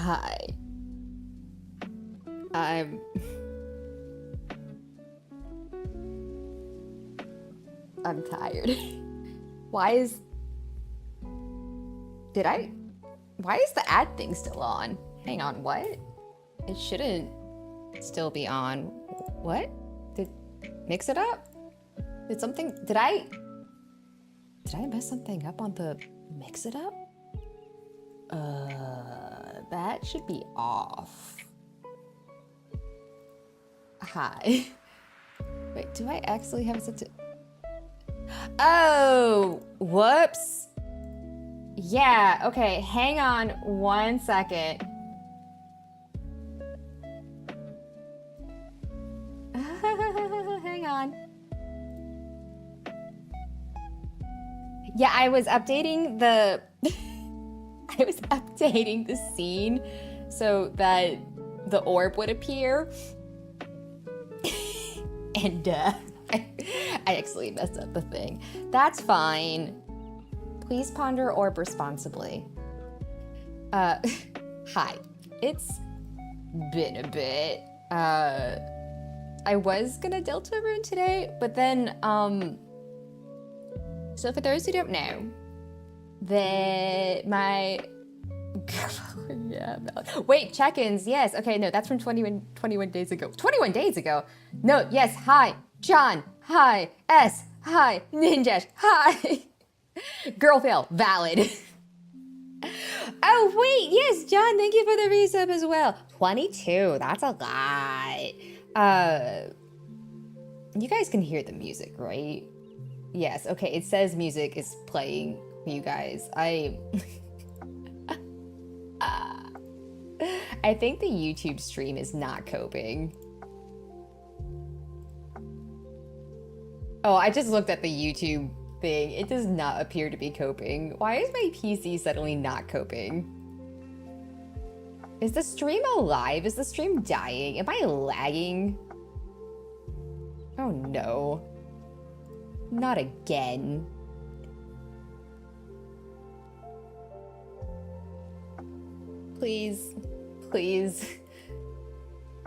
Hi. I'm tired. Why is the ad thing still on? Hang on, what? It shouldn't still be on. What? Mix it up? Did I mess something up on the mix it up? That should be off. Hi. Wait, do I actually have such a... Oh, whoops. Yeah, okay, hang on 1 second. Hang on. Yeah, I was updating the scene so that the orb would appear. And I actually messed up the thing. That's fine. Please ponder orb responsibly. Hi. It's been a bit. I was gonna Delta Rune today, but then, so for those who don't know, yeah, wait, check-ins, yes, okay, no, that's from 21 days ago. 21 days ago? No, yes, hi, John, hi, S, hi, Ninjash, hi. Girl fail, valid. Oh, wait, yes, John, thank you for the resub as well. 22, that's a lot. You guys can hear the music, right? Yes, okay, it says music is playing, you guys. I think the YouTube stream is not coping. Oh, I just looked at the YouTube thing. It does not appear to be coping. Why is my PC suddenly not coping? Is the stream alive? Is the stream dying? Am I lagging? Oh no. Not again. Please, please.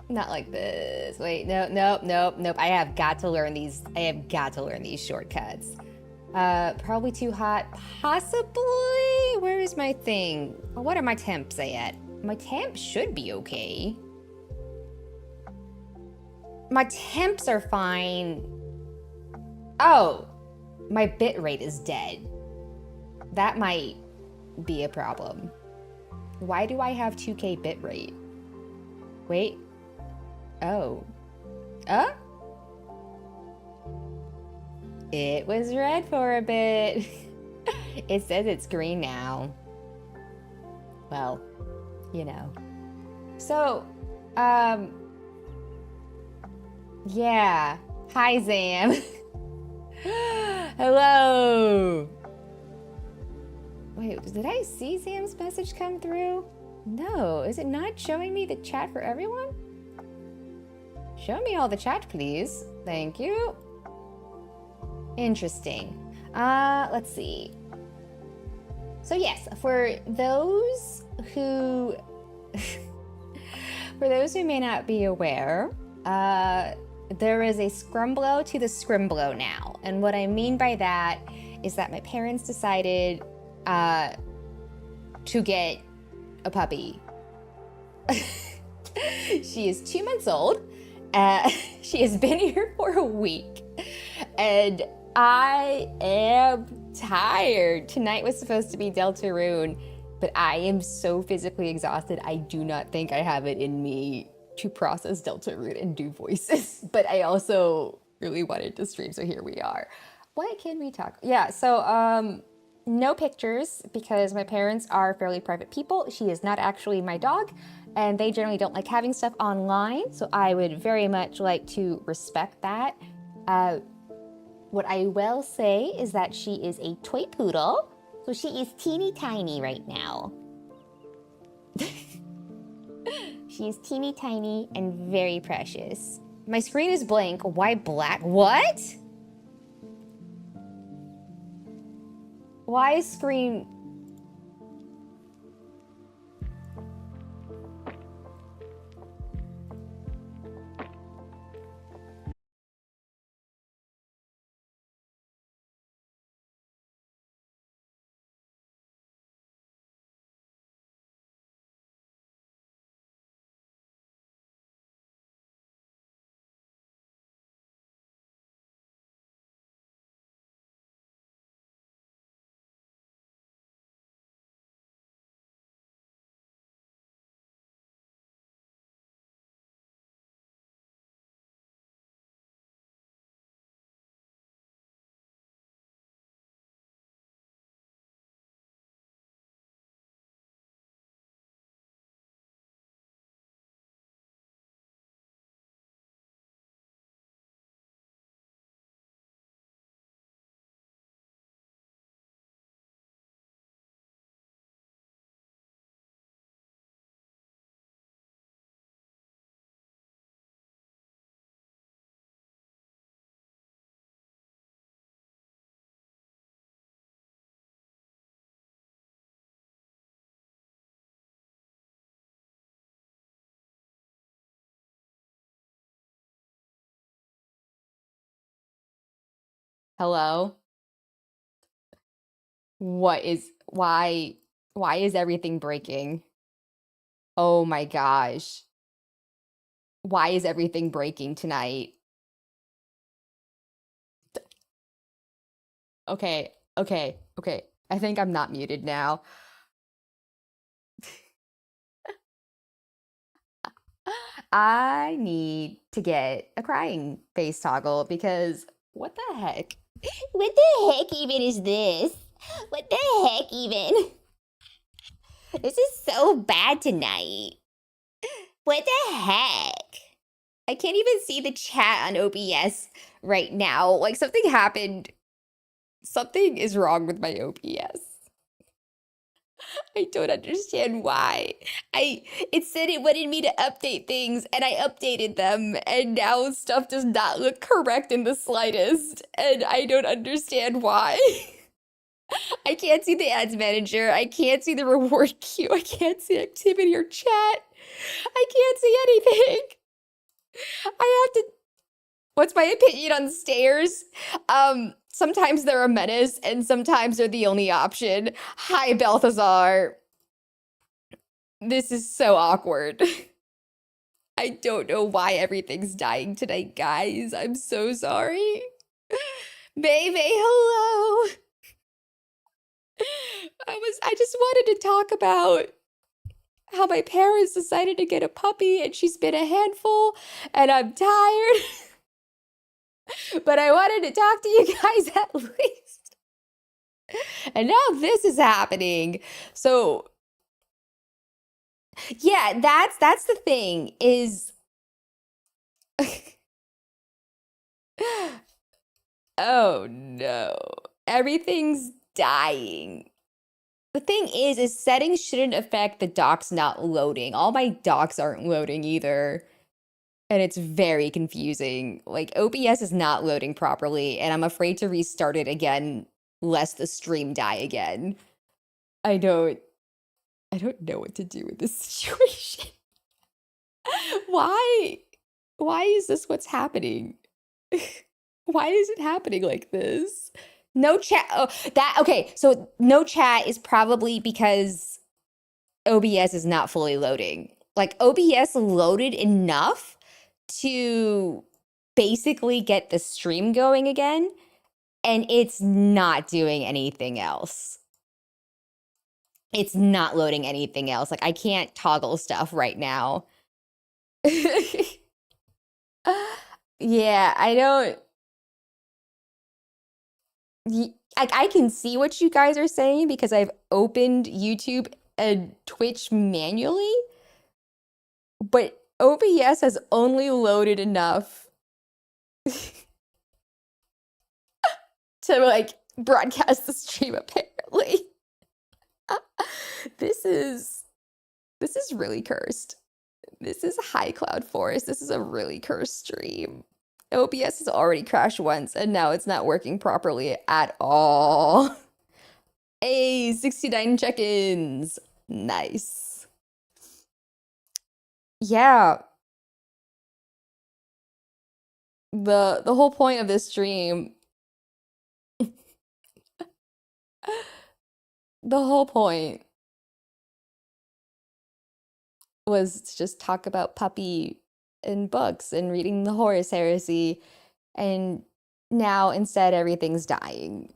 Not like this. Wait, no, nope, nope, nope. I have got to learn these. I have got to learn these shortcuts. Probably too hot. Possibly. Where is my thing? What are my temps at? My temps should be okay. My temps are fine. Oh, my bitrate is dead. That might be a problem. Why do I have 2K bitrate? Wait. Oh. It was red for a bit. It says it's green now. Well, you know. So, yeah. Hi, Zam. Hello. Wait, did I see Sam's message come through? No, is it not showing me the chat for everyone? Show me all the chat, please. Thank you. Interesting. Let's see. So yes, for those who may not be aware, there is a scrumblow to the scrimblow now. And what I mean by that is that my parents decided to get a puppy. She is 2 months old. She has been here for a week. And I am tired. Tonight was supposed to be Deltarune, but I am so physically exhausted. I do not think I have it in me to process Deltarune and do voices. But I also really wanted to stream, so here we are. What can we talk? Yeah, so no pictures because my parents are fairly private people. She is not actually my dog, and they generally don't like having stuff online, so I would very much like to respect that. What I will say is that she is a toy poodle, so she is teeny tiny right now. She is teeny tiny and very precious. My screen is blank. Why black? What? Why is screen... Hello? Why is everything breaking? Oh my gosh. Why is everything breaking tonight? Okay, okay. I think I'm not muted now. I need to get a crying face toggle because what the heck? What the heck even is this? What the heck even? This is so bad tonight. What the heck? I can't even see the chat on OBS right now. Like something happened. Something is wrong with my OBS. I don't understand why. I it said it wanted me to update things and I updated them and now stuff does not look correct in the slightest and I don't understand why. I can't see the ads manager. I can't see the reward queue. I can't see activity or chat. I can't see anything. I have to What's my opinion on stairs? Sometimes they're a menace and sometimes they're the only option. Hi, Balthazar. This is so awkward. I don't know why everything's dying tonight, guys. I'm so sorry. Baby, hello. I just wanted to talk about how my parents decided to get a puppy and she's been a handful and I'm tired. But I wanted to talk to you guys at least. And now this is happening. So, yeah, that's the thing is oh no. Everything's dying. The thing is settings shouldn't affect the docs not loading. All my docs aren't loading either. And it's very confusing. Like OBS is not loading properly, and I'm afraid to restart it again lest the stream die again. I don't I don't know what to do with this situation. Why? Why is this what's happening? Why is it happening like this? No chat. Oh, that okay. So no chat is probably because OBS is not fully loading. Like OBS loaded enough to basically get the stream going again, and it's not doing anything else. It's not loading anything else. Like I can't toggle stuff right now. Yeah, I don't. Like I can see what you guys are saying because I've opened YouTube and Twitch manually, but OBS has only loaded enough to like broadcast the stream apparently. This is really cursed. This is High Cloud Forest. This is a really cursed stream. OBS has already crashed once and now it's not working properly at all. Hey, 69 check-ins. Nice. Yeah, the whole point of this stream, the whole point was to just talk about puppy and books and reading the Horus Heresy, and now instead everything's dying.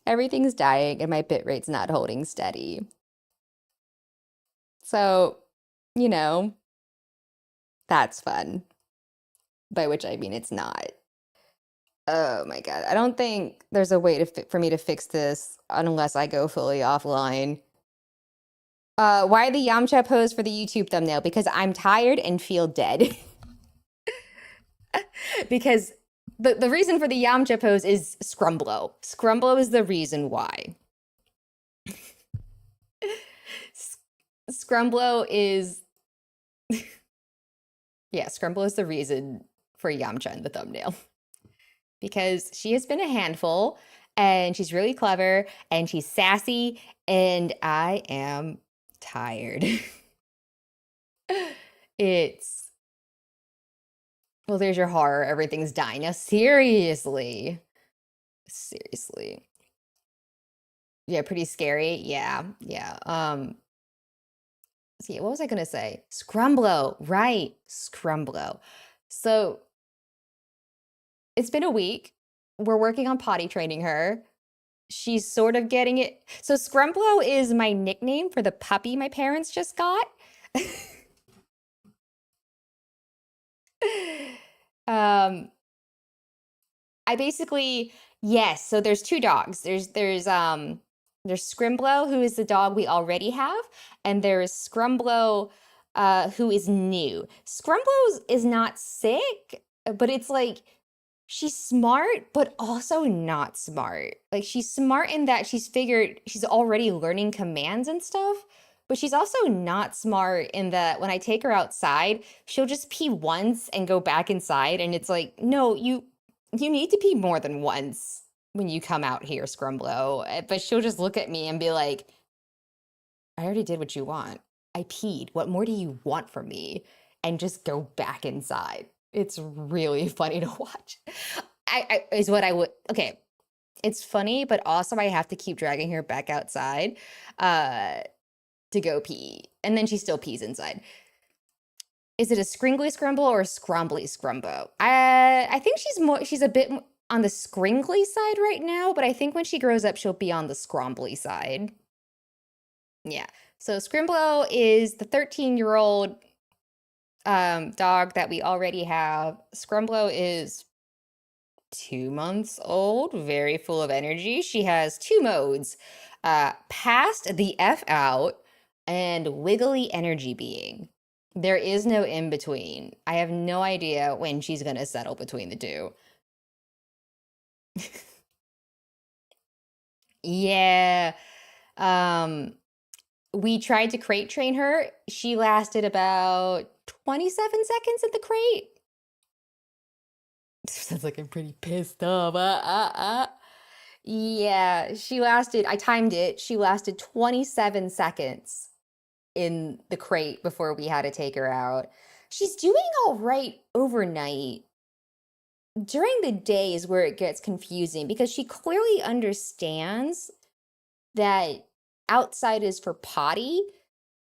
Everything's dying and my bitrate's not holding steady. So, you know, that's fun. By which I mean it's not. Oh my God. I don't think there's a way for me to fix this unless I go fully offline. Why the Yamcha pose for the YouTube thumbnail? Because I'm tired and feel dead. Because the reason for the Yamcha pose is Scrumblow. Scrumblow is the reason why. Scrumblow is yeah, Scrumblow is the reason for Yamcha in the thumbnail. Because she has been a handful and she's really clever and she's sassy and I am tired. It's Well, there's your horror. Everything's dying. Now, seriously. Seriously. Yeah, pretty scary. Yeah, yeah. See, what was I gonna say? Scrumblo, right? Scrumblo. So it's been a week. We're working on potty training her. She's sort of getting it. So Scrumblo is my nickname for the puppy my parents just got. Um, I basically, yes, so there's two dogs. There's Scrimblow, who is the dog we already have, and there's Scrumblow, who is new. Scrumblow is not sick, but it's like she's smart, but also not smart. Like she's smart in that she's already learning commands and stuff, but she's also not smart in that when I take her outside, she'll just pee once and go back inside, and it's like, no, you need to pee more than once when you come out here, Scrumblow. But she'll just look at me and be like, I already did what you want. I peed. What more do you want from me? And just go back inside. It's really funny to watch. Is what I would. Okay, it's funny, but also I have to keep dragging her back outside to go pee. And then she still pees inside. Is it a scringly scrumble or a scrumbly scrumbo? I think she's a bit on the scringly side right now, but I think when she grows up, she'll be on the scrumbly side. Yeah. So Scrimblow is the 13-year-old dog that we already have. Scrumblow is 2 months old, very full of energy. She has two modes, passed the F out and wiggly energy being. There is no in between. I have no idea when she's gonna settle between the two. Yeah. Um, we tried to crate train her. She lasted about 27 seconds at the crate. Sounds like I'm pretty pissed off. Yeah, I timed it. She lasted 27 seconds in the crate before we had to take her out. She's doing all right overnight. During the day is where it gets confusing because she clearly understands that outside is for potty,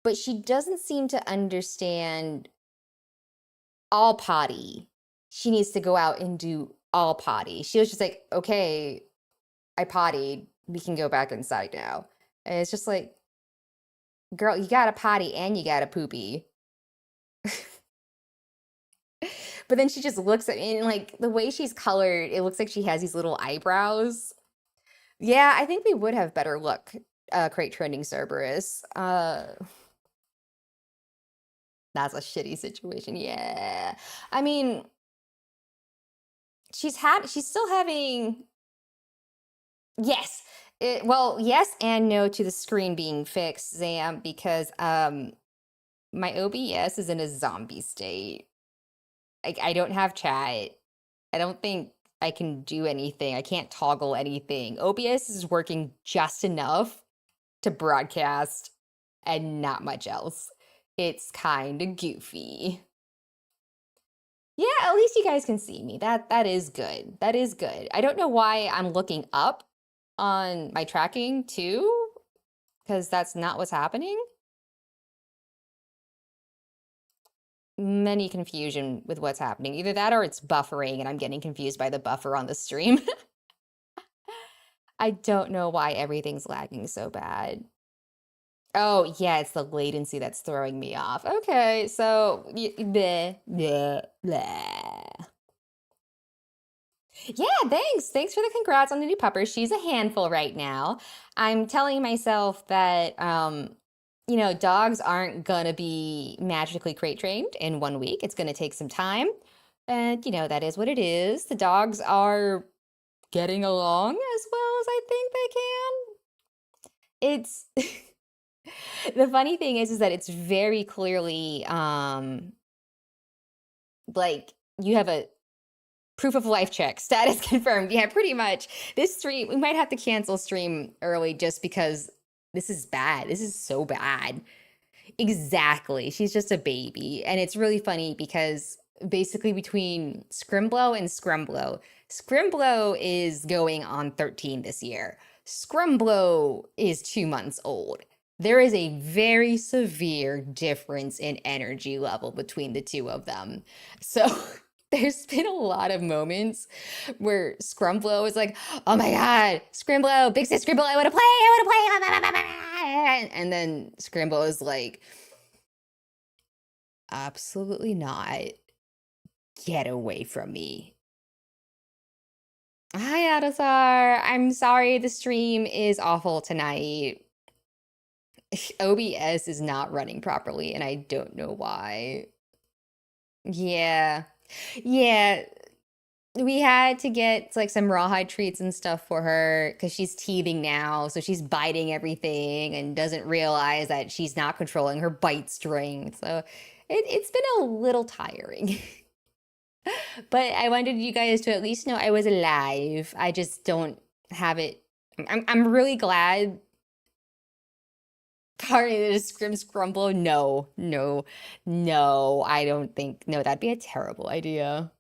but she doesn't seem to understand all potty. She needs to go out and do all potty. She was just like, okay, I pottied. We can go back inside now. And it's just like, girl, you got to potty and you got to poopy. But then she just looks at me and like the way she's colored, it looks like she has these little eyebrows. Yeah, I think we would have better luck, crate trending Cerberus. That's a shitty situation. Yeah. I mean, she's still having, yes. Well, yes and no to the screen being fixed, Zam, because my OBS is in a zombie state. Like I don't have chat. I don't think I can do anything. I can't toggle anything. OBS is working just enough to broadcast and not much else. It's kind of goofy. Yeah, at least you guys can see me. That is good. That is good. I don't know why I'm looking up on my tracking too, because that's not what's happening. Many confusion with what's happening. Either that or it's buffering and I'm getting confused by the buffer on the stream. I don't know why everything's lagging so bad. Oh, yeah, it's the latency that's throwing me off. Okay, so bleh, bleh, bleh. Yeah, thanks. Thanks for the congrats on the new pupper. She's a handful right now. I'm telling myself that dogs aren't gonna be magically crate trained in 1 week. It's gonna take some time. And that is what it is. The dogs are getting along as well as I think they can. It's the funny thing is that it's very clearly like you have a proof of life check, status confirmed. Yeah, pretty much. This stream, we might have to cancel stream early just because this is bad. This is so bad. Exactly. She's just a baby. And it's really funny because basically between Scrimblow and Scrumblow. Scrimblow is going on 13 this year. Scrumblow is 2 months old. There is a very severe difference in energy level between the two of them. So there's been a lot of moments where Scrumblow is like, oh my God, Scrimblow, big sis Scrimblow, I want to play, I want to play. And then Scrimblow is like, absolutely not. Get away from me. Hi, Adasar. I'm sorry the stream is awful tonight. OBS is not running properly, and I don't know why. Yeah. Yeah. We had to get like some rawhide treats and stuff for her because she's teething now. So she's biting everything and doesn't realize that she's not controlling her bite string. So it's been a little tiring. But I wanted you guys to at least know I was alive. I just don't have it. I'm really glad. Pardon the scrimble. No, no, no. I don't think. No, that'd be a terrible idea.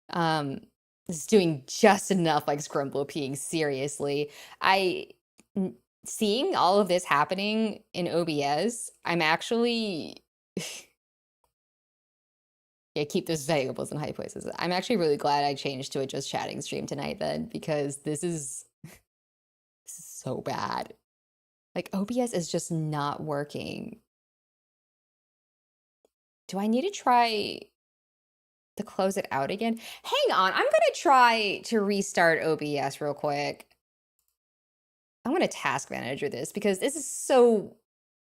It's doing just enough like Scrumble peeing. Seriously, I seeing all of this happening in OBS. I'm actually. Yeah, keep those variables in high places. I'm actually really glad I changed to a just chatting stream tonight then, because this is so bad. Like OBS is just not working. Do I need to try to close it out again? Hang on, I'm gonna try to restart OBS real quick. I'm gonna task manager this because this is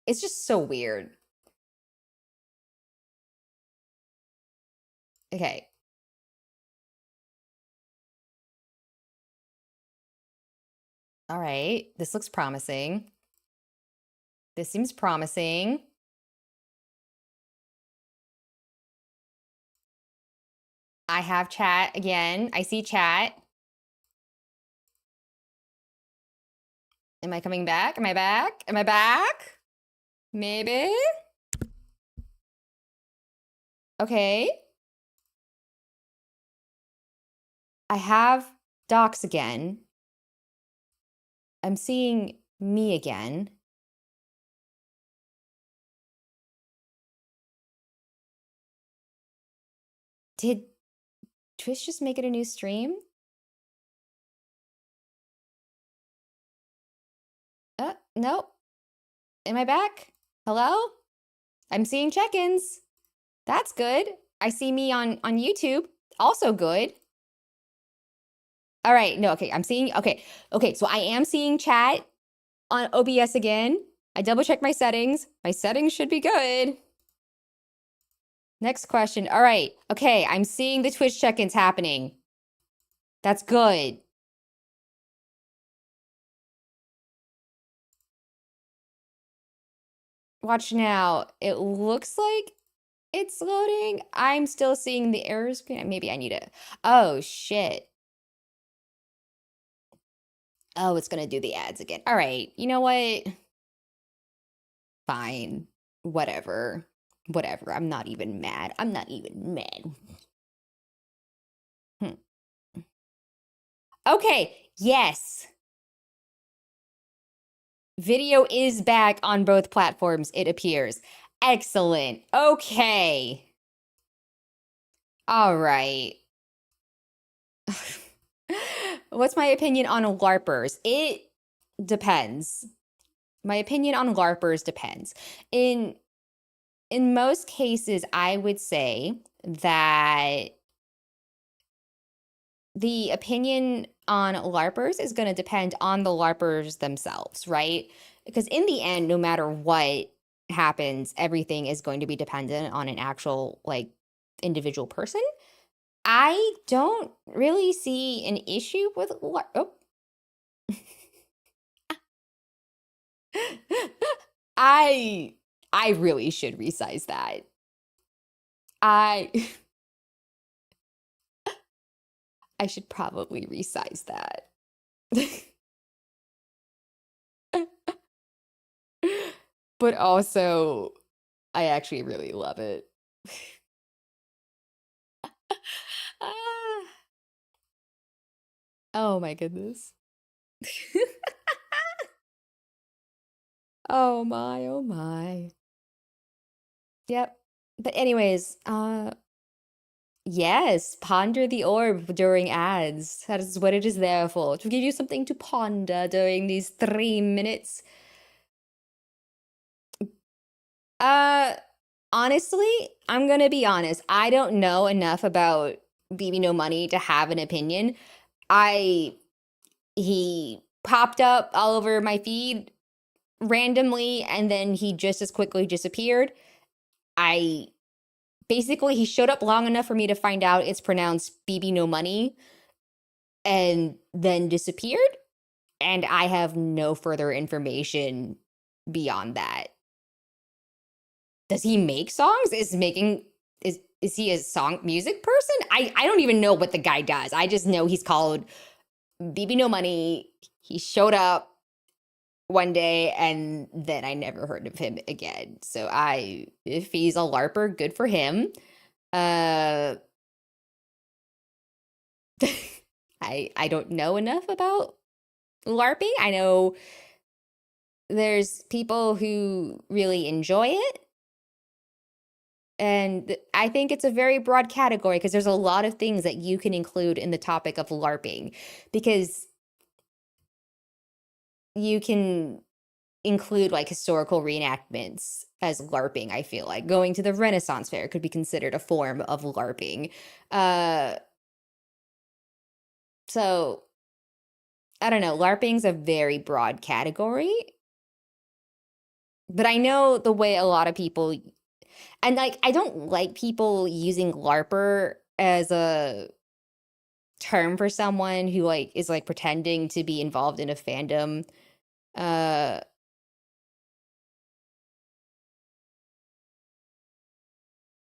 it's just so weird. Okay. All right, this looks promising. This seems promising. I have chat again. I see chat. Am I coming back? Am I back? Am I back? Maybe? Okay. I have docs again. I'm seeing me again. Did Twitch just make it a new stream? Nope. Am I back? Hello? I'm seeing check-ins. That's good. I see me on YouTube. Also good. All right. No, okay. I'm seeing, okay. Okay, so I am seeing chat on OBS again. I double checked my settings. My settings should be good. Next question. All right. Okay, I'm seeing the Twitch check-ins happening. That's good. Watch now. It looks like it's loading. I'm still seeing the error screen. Maybe I need it. Oh, shit. Oh, it's gonna do the ads again. All right. You know what? Fine. Whatever. Whatever. I'm not even mad. I'm not even mad. Okay. Yes. Video is back on both platforms, it appears. Excellent. Okay. All right. What's my opinion on LARPers? It depends. My opinion on LARPers depends. In most cases, I would say that the opinion on LARPers is going to depend on the LARPers themselves, right? Because in the end, no matter what happens, everything is going to be dependent on an actual, like, individual person. I don't really see an issue with oh. I really should resize that. I should probably resize that. But also, I actually really love it. Ah, oh my goodness. Oh my, oh my. Yep. But anyways, yes, ponder the orb during ads. That is what it is there for, to give you something to ponder during these 3 minutes. Uh, honestly, I'm gonna be honest. I don't know enough about BB No Money to have an opinion. I He popped up all over my feed randomly and then he just as quickly disappeared. I Basically he showed up long enough for me to find out it's pronounced BB No Money and then disappeared, and I have no further information beyond that. Does he make songs? Is he a song music person? I don't even know what the guy does. I just know he's called BB No Money. He showed up one day and then I never heard of him again. So if he's a LARPer, good for him. Uh I don't know enough about LARPing. I know there's people who really enjoy it. And I think it's a very broad category because there's a lot of things that you can include in the topic of LARPing, because you can include like historical reenactments as LARPing. I feel like going to the Renaissance Fair could be considered a form of LARPing. Uh, so I don't know. LARPing's a very broad category, but I know the way a lot of people, and like I don't like people using LARPer as a term for someone who like is like pretending to be involved in a fandom. Uh,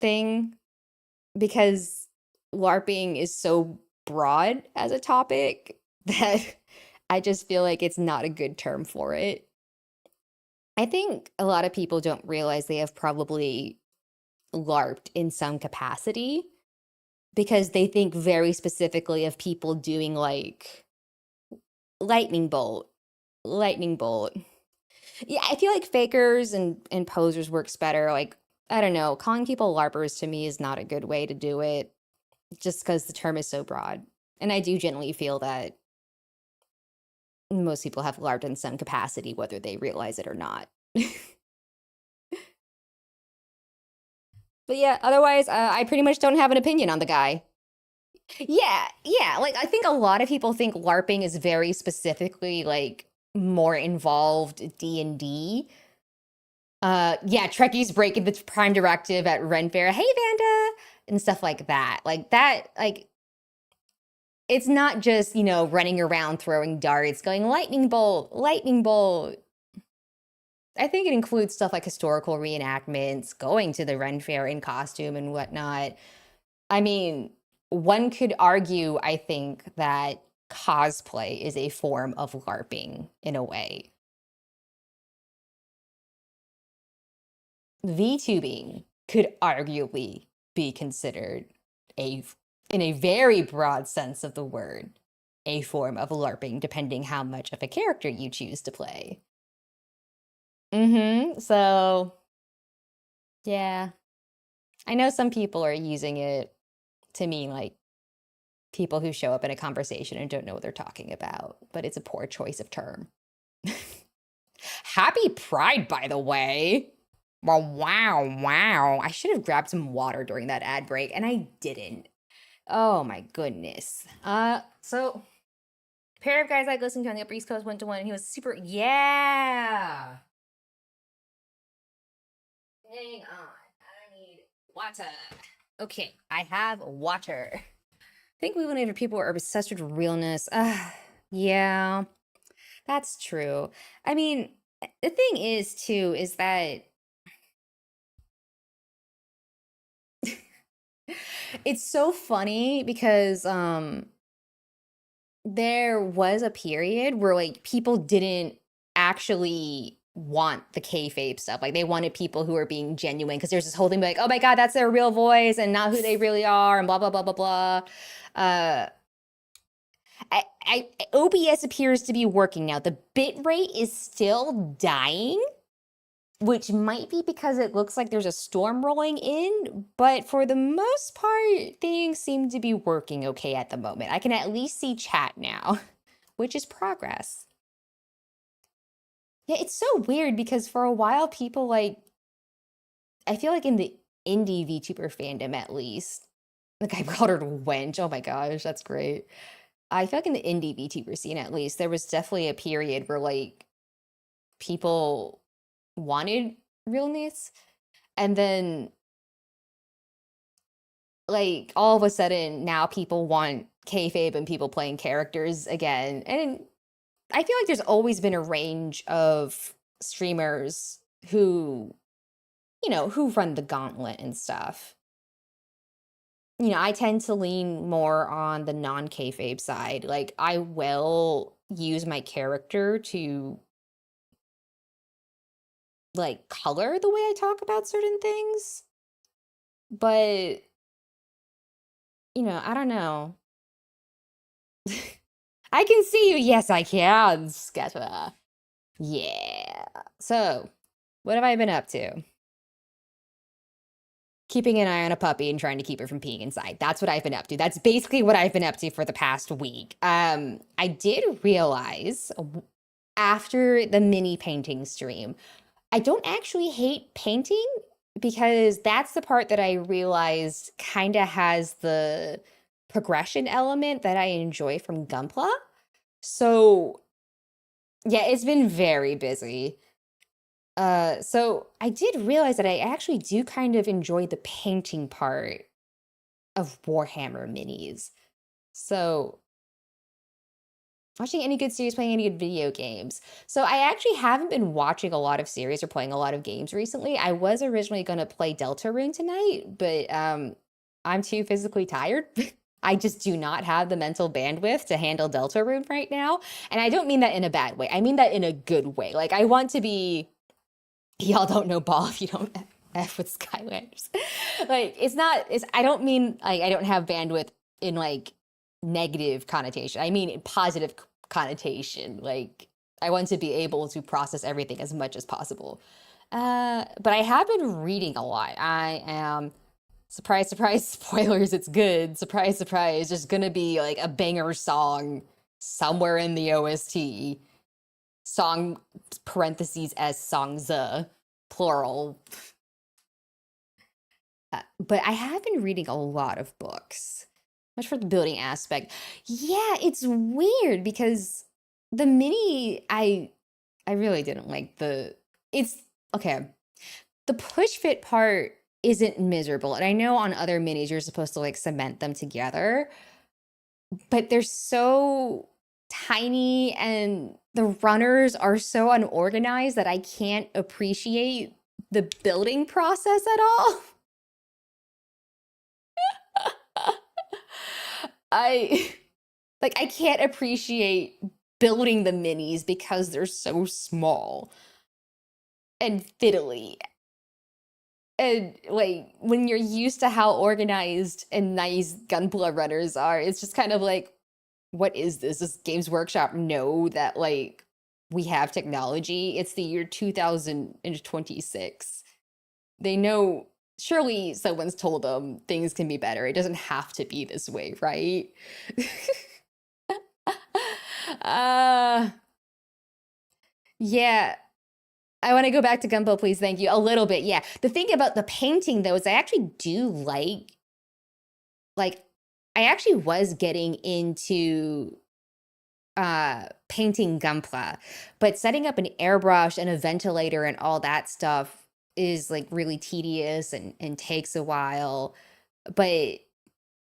thing, because LARPing is so broad as a topic that I just feel like it's not a good term for it. I think a lot of people don't realize they have probably LARPed in some capacity because they think very specifically of people doing like lightning bolt, lightning bolt. Yeah, I feel like fakers and posers works better. Like, I don't know, calling people LARPers to me is not a good way to do it just because the term is so broad. And I do generally feel that most people have LARPed in some capacity, whether they realize it or not. But yeah, otherwise, I pretty much don't have an opinion on the guy. Yeah, yeah. Like, I think a lot of people think LARPing is very specifically like more involved D&D. Yeah, Trekkie's breaking the Prime Directive at Ren Fair. Hey, Vanda, and stuff like that. Like that, like it's not just, running around throwing darts, going lightning bolt, lightning bolt. I think it includes stuff like historical reenactments, going to the Ren Fair in costume and whatnot. I mean, one could argue, I think, that cosplay is a form of LARPing in a way. VTubing could arguably be considered a, in a very broad sense of the word, a form of LARPing, depending how much of a character you choose to play. So, yeah. I know some people are using it to mean like people who show up in a conversation and don't know what they're talking about, but it's a poor choice of term. Happy Pride, by the way. Well, wow, wow. I should have grabbed some water during that ad break, and I didn't. Oh my goodness. So pair of guys I listened to on the Upper East Coast went to one, and he was super. Yeah. Hang on. I need water. Okay, I have water. I think we whenever people are obsessed with realness. Yeah, that's true. I mean, the thing is too is that it's so funny because there was a period where like people didn't actually want the kayfabe stuff. Like they wanted people who are being genuine because there's this whole thing like, oh my God, that's their real voice and not who they really are and blah, blah, blah, blah, blah. Uh, OBS appears to be working now. The bit rate is still dying, which might be because it looks like there's a storm rolling in, but for the most part, things seem to be working okay at the moment. I can at least see chat now, which is progress. Yeah, it's so weird because for a while, people like, I feel like in the indie VTuber fandom at least, the guy called her wench. Oh my gosh, that's great. I feel like in the indie VTuber scene at least, there was definitely a period where like people wanted realness, and then like all of a sudden now people want kayfabe and people playing characters again. And I feel like there's always been a range of streamers who, you know, who run the gauntlet and stuff. You know, I tend to lean more on the non-kayfabe side. Like, I will use my character to, like, color the way I talk about certain things. But, you know, I don't know. I can see you. Yes, I can, Scatter. Yeah. So, what have I been up to? Keeping an eye on a puppy and trying to keep her from peeing inside. That's what I've been up to. That's basically what I've been up to for the past week. I did realize after the mini painting stream, I don't actually hate painting because that's the part that I realized kind of has the progression element that I enjoy from Gunpla. So yeah, it's been very busy. So I did realize that I actually do kind of enjoy the painting part of Warhammer minis. So watching any good series, playing any good video games. So I actually haven't been watching a lot of series or playing a lot of games recently. I was originally going to play Deltarune tonight, but I'm too physically tired. I just do not have the mental bandwidth to handle Deltarune right now. And I don't mean that in a bad way. I mean that in a good way. Like I want to be, y'all don't know ball if you don't F with Skylanders. Like I don't mean like I don't have bandwidth in like negative connotation. I mean in positive connotation. Like I want to be able to process everything as much as possible. But I have been reading a lot. I am surprise, surprise, spoilers, it's good. Surprise, surprise, there's gonna be like a banger song somewhere in the OST. Song parentheses as songs, plural. But I have been reading a lot of books. Much for the building aspect. Yeah, it's weird because the mini, I really didn't like it's, okay. The push fit part isn't miserable. And I know on other minis, you're supposed to like cement them together, but they're so tiny and the runners are so unorganized that I can't appreciate the building process at all. I I can't appreciate building the minis because they're so small and fiddly. And like when you're used to how organized and nice Gunpla runners are, it's just kind of like, what is this? Does Games Workshop know that like we have technology? It's the year 2026. They know, surely someone's told them things can be better. It doesn't have to be this way, right? uh yeah. I want to go back to Gumbo, please. Thank you. A little bit, yeah. The thing about the painting though is I actually do like I actually was getting into painting Gunpla, but setting up an airbrush and a ventilator and all that stuff is like really tedious and takes a while. But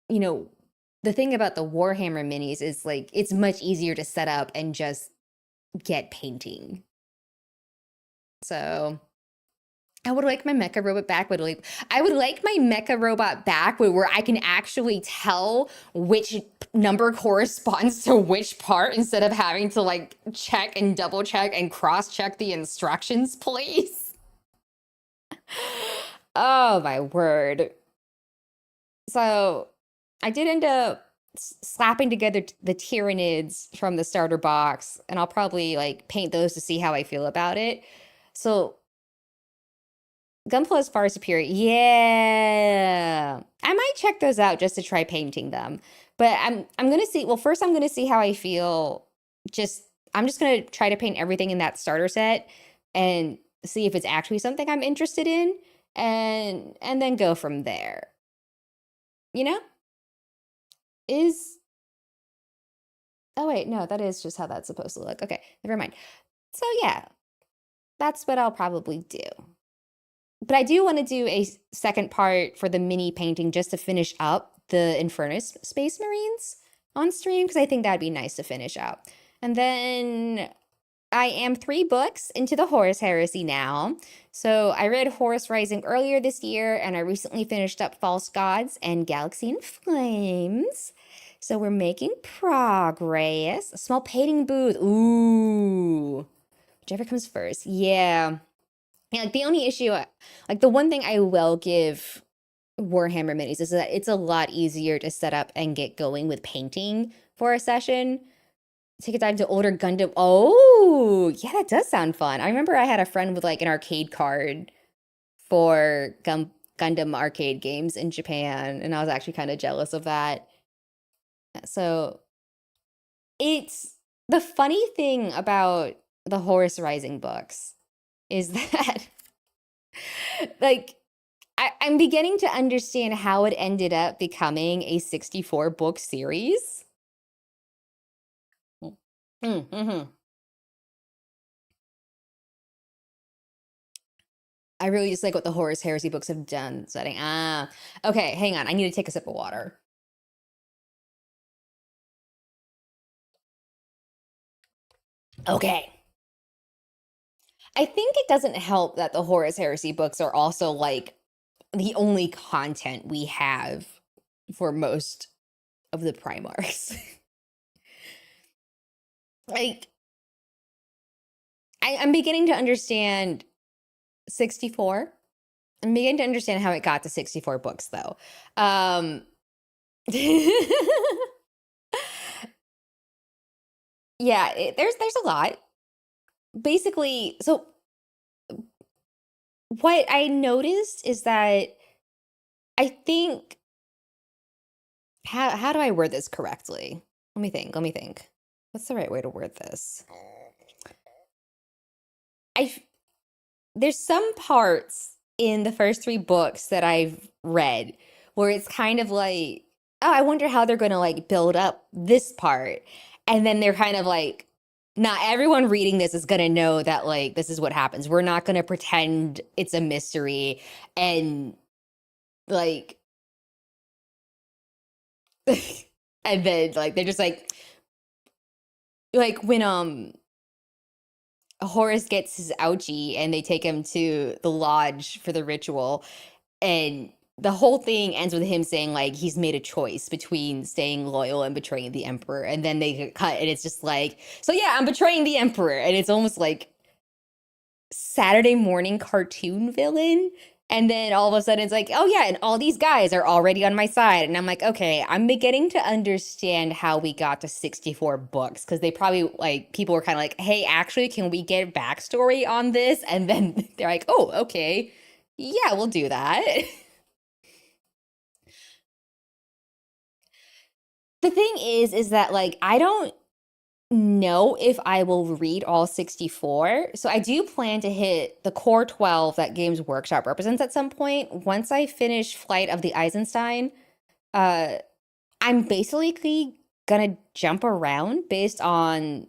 you know, the thing about the Warhammer minis is like it's much easier to set up and just get painting. So I would like my mecha robot back. I would like my mecha robot back where I can actually tell which number corresponds to which part instead of having to like check and double check and cross check the instructions, please. Oh my word. So I did end up slapping together the Tyranids from the starter box, and I'll probably like paint those to see how I feel about it. So Gunpla is far superior. Yeah. I might check those out just to try painting them. But I'm gonna see, well, first I'm gonna see how I feel. Just I'm just gonna try to paint everything in that starter set and see if it's actually something I'm interested in and then go from there. You know? Is Oh wait, no, that is just how that's supposed to look. Okay, never mind. So yeah, that's what I'll probably do. But I do want to do a second part for the mini painting just to finish up the Infernus Space Marines on stream because I think that'd be nice to finish out. And then I am 3 books into the Horus Heresy now. So I read Horus Rising earlier this year, and I recently finished up False Gods and Galaxy in Flames. So we're making progress. A small painting booth. Ooh. Whichever comes first. Yeah. Yeah, like the only issue, like the one thing I will give Warhammer Minis is that it's a lot easier to set up and get going with painting for a session. Take a dive to older Gundam. Oh, yeah, that does sound fun. I remember I had a friend with like an arcade card for Gundam arcade games in Japan, and I was actually kind of jealous of that. So it's the funny thing about the Horus Rising books is that like I'm beginning to understand how it ended up becoming a 64 book series. Mm-hmm. I really just like what the Horus Heresy books have done setting. Okay, hang on. I need to take a sip of water. Okay. I think it doesn't help that the Horus Heresy books are also like the only content we have for most of the Primarchs. Like, I'm beginning to understand 64. I'm beginning to understand how it got to 64 books, though. Yeah, there's a lot. Basically, so what I noticed is that I think how do I word this correctly? Let me think. What's the right way to word this? There's some parts in the first 3 books that I've read where it's kind of like, oh, I wonder how they're going to like build up this part. And then they're kind of like, not everyone reading this is going to know that like this is what happens. We're not going to pretend it's a mystery and like and then like they're just like when Horus gets his ouchie and they take him to the lodge for the ritual, and the whole thing ends with him saying like he's made a choice between staying loyal and betraying the emperor, and then they get cut and it's just like, so yeah, I'm betraying the emperor, and it's almost like Saturday morning cartoon villain. And then all of a sudden it's like, oh yeah, and all these guys are already on my side. And I'm like, okay, I'm beginning to understand how we got to 64 books. Because they probably, like, people were kind of like, hey, actually, can we get backstory on this? And then they're like, oh, okay. Yeah, we'll do that. The thing is that, like, I don't know if I will read all 64. So I do plan to hit the core 12 that Games Workshop represents at some point. Once I finish Flight of the Eisenstein, uh, I'm basically gonna jump around based on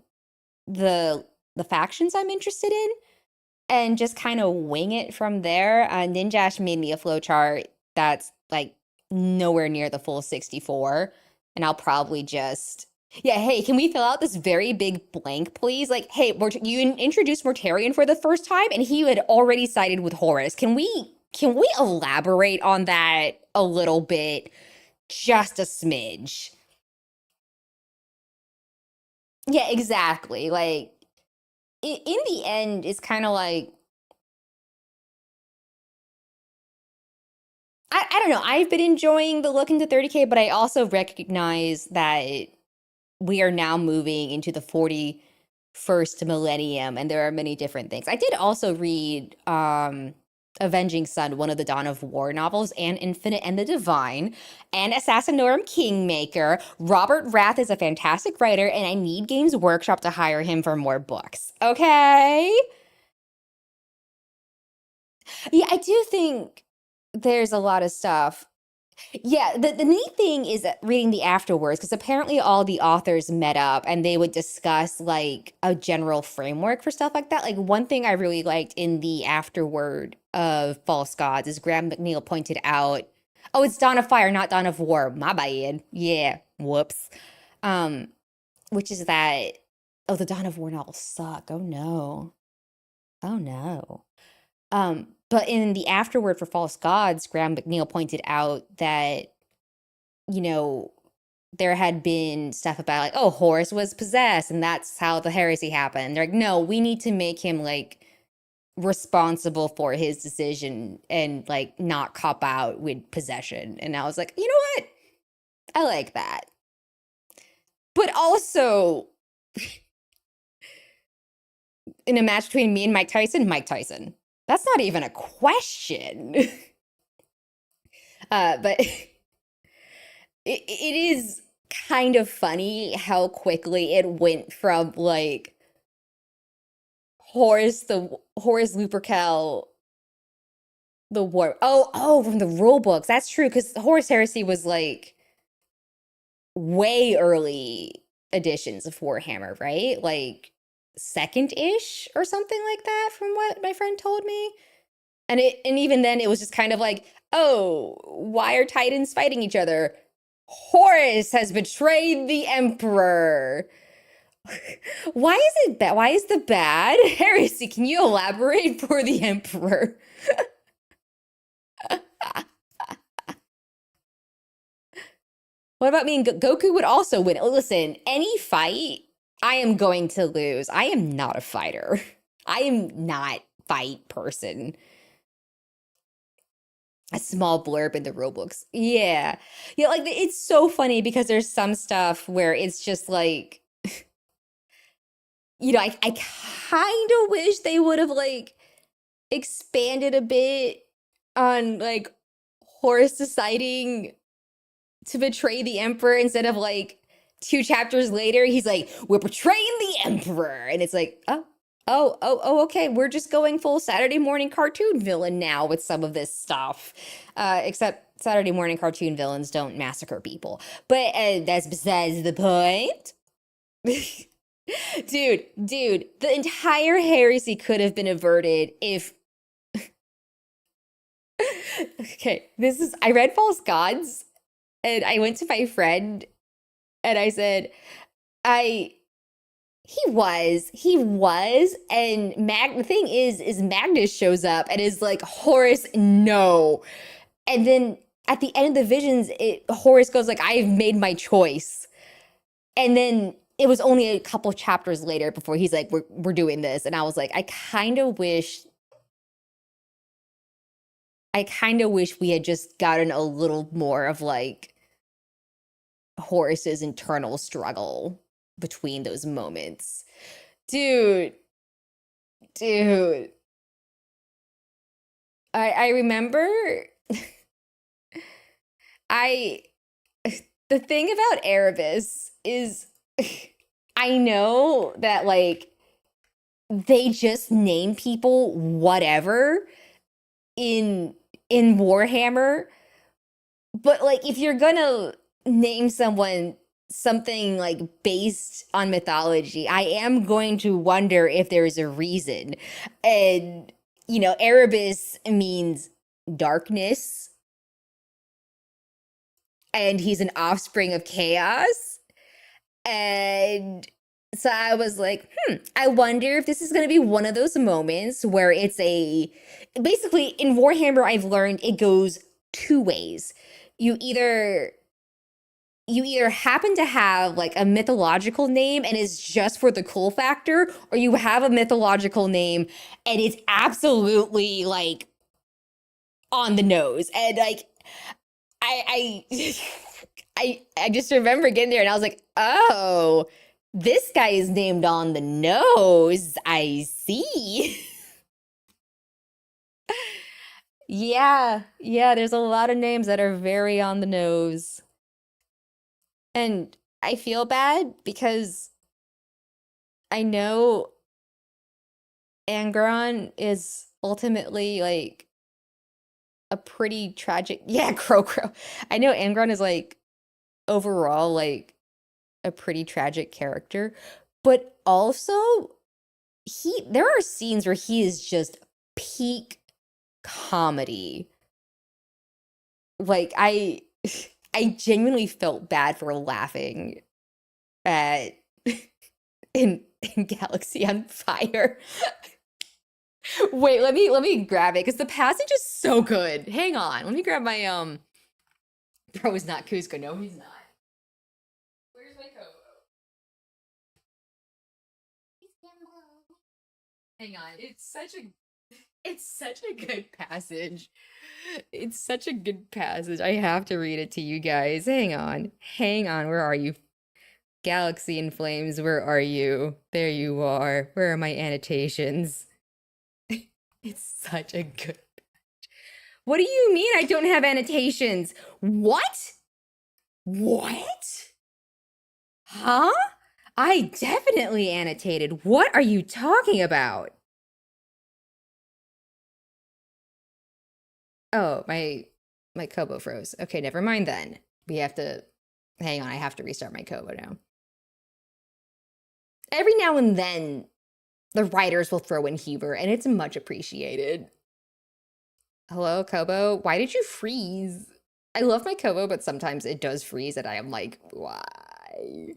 the factions I'm interested in and just kind of wing it from there. Ninjash made me a flowchart that's like nowhere near the full 64, and I'll probably just Yeah, hey, can we fill out this very big blank, please? Like, hey, you introduced Mortarion for the first time, and he had already sided with Horus. Can we elaborate on that a little bit? Just a smidge. Yeah, exactly. Like, in the end, it's kind of like I don't know. I've been enjoying the look into 30K, but I also recognize that we are now moving into the 41st millennium, and there are many different things. I did also read Avenging Sun, one of the Dawn of War novels, and Infinite and the Divine, and Assassinorum Kingmaker. Robert Rath is a fantastic writer, and I need Games Workshop to hire him for more books. Okay? Yeah, I do think there's a lot of stuff. Yeah, the neat thing is that reading the afterwards, because apparently all the authors met up and they would discuss like a general framework for stuff like that. Like one thing I really liked in the afterword of False Gods is Graham McNeil pointed out, oh, it's Dawn of Fire, not Dawn of War. My bad. Yeah, whoops. Um, which is that, oh, the Dawn of War novels suck. Oh no. Oh no. But in the afterword for False Gods, Graham McNeil pointed out that, you know, there had been stuff about like, oh, Horus was possessed and that's how the heresy happened. They're like, no, we need to make him like responsible for his decision and like not cop out with possession. And I was like, you know what? I like that. But also, in a match between me and Mike Tyson, Mike Tyson. That's not even a question. But it is kind of funny how quickly it went from like Horace Lupercal, the war. Oh, from the rule books. That's true because Horus Heresy was like way early editions of Warhammer, right? Like second-ish or something like that from what my friend told me. And even then it was just kind of like, oh, why are Titans fighting each other? Horus has betrayed the Emperor. Why is it bad? Why is the bad heresy? Can you elaborate for the Emperor? What about me and Goku would also win? Listen, any fight, I am going to lose. I am not a fighter. I am not fight person. A small blurb in the Roblox. Yeah. Yeah, like it's so funny because there's some stuff where it's just like, I kind of wish they would have like expanded a bit on like Horus deciding to betray the Emperor instead of like 2 chapters later, he's like, we're betraying the Emperor. And it's like, oh, okay. We're just going full Saturday morning cartoon villain now with some of this stuff. Except Saturday morning cartoon villains don't massacre people. But that's besides the point. Dude, the entire heresy could have been averted if. Okay, I read False Gods and I went to my friend and I said, I he was, and the thing is Magnus shows up and is like, Horus, no. And then at the end of the visions, Horus goes like, I've made my choice. And then it was only a couple chapters later before he's like, we're doing this. And I was like, I kind of wish we had just gotten a little more of like Horus's internal struggle between those moments. Dude, dude. I remember I the thing about Erebus is I know that like they just name people whatever in Warhammer, but like if you're gonna name someone something like based on mythology, I am going to wonder if there's a reason. And Erebus means darkness, and he's an offspring of chaos. And so I was like, I wonder if this is going to be one of those moments where it's a basically in Warhammer, I've learned it goes two ways. You either you either happen to have like a mythological name and it's just for the cool factor, or you have a mythological name and it's absolutely like on the nose. And like I I just remember getting there and I was like, oh, this guy is named on the nose. I see. Yeah, yeah, there's a lot of names that are very on the nose. And I feel bad because I know Angron is ultimately like a pretty tragic, yeah, Crow Crow. I know Angron is like overall like a pretty tragic character, but also there are scenes where he is just peak comedy. Like I genuinely felt bad for laughing at in Galaxy on Fire. Wait, let me grab it because the passage is so good. Hang on. Let me grab my bro is not Cusco. No, he's not. Where's my Kobo? Hang on. It's such a good passage. It's such a good passage. I have to read it to you guys. Hang on. Hang on. Where are you? Galaxy in Flames, where are you? There you are. Where are my annotations? It's such a good. What do you mean I don't have annotations? What? What? Huh? I definitely annotated. What are you talking about? Oh, my Kobo froze. Okay, never mind then. We have to hang on, I have to restart my Kobo now. Every now and then the writers will throw in humor and it's much appreciated. Hello, Kobo. Why did you freeze? I love my Kobo, but sometimes it does freeze and I am like, why?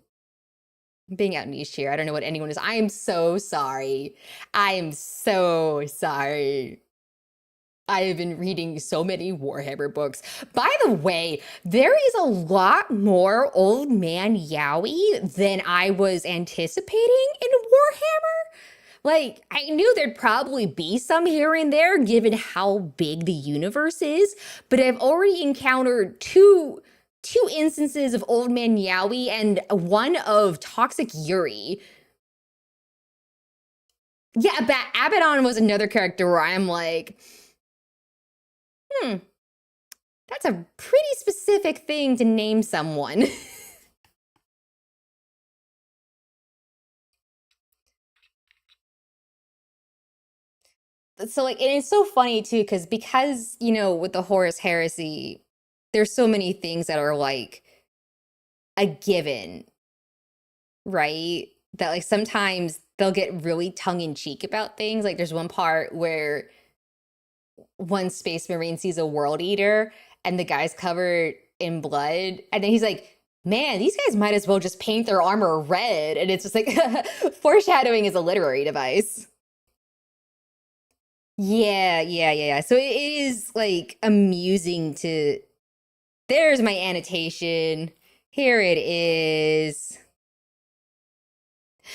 Being out niche here. I don't know what anyone is. I am so sorry. I am so sorry. I have been reading so many Warhammer books. By the way, there is a lot more Old Man Yowie than I was anticipating in Warhammer. Like, I knew there'd probably be some here and there, given how big the universe is, but I've already encountered two instances of Old Man Yowie and one of Toxic Yuri. Yeah, Abaddon was another character where I'm like, hmm, that's a pretty specific thing to name someone. So like, and it's so funny too, because you know, with the Horus Heresy, there's so many things that are like a given, right? That like sometimes they'll get really tongue in cheek about things. Like there's one part where one space marine sees a world eater and the guy's covered in blood, and then he's like, man, these guys might as well just paint their armor red. And it's just like foreshadowing is a literary device. Yeah, yeah, yeah, yeah. So it is like amusing to. There's my annotation. Here it is.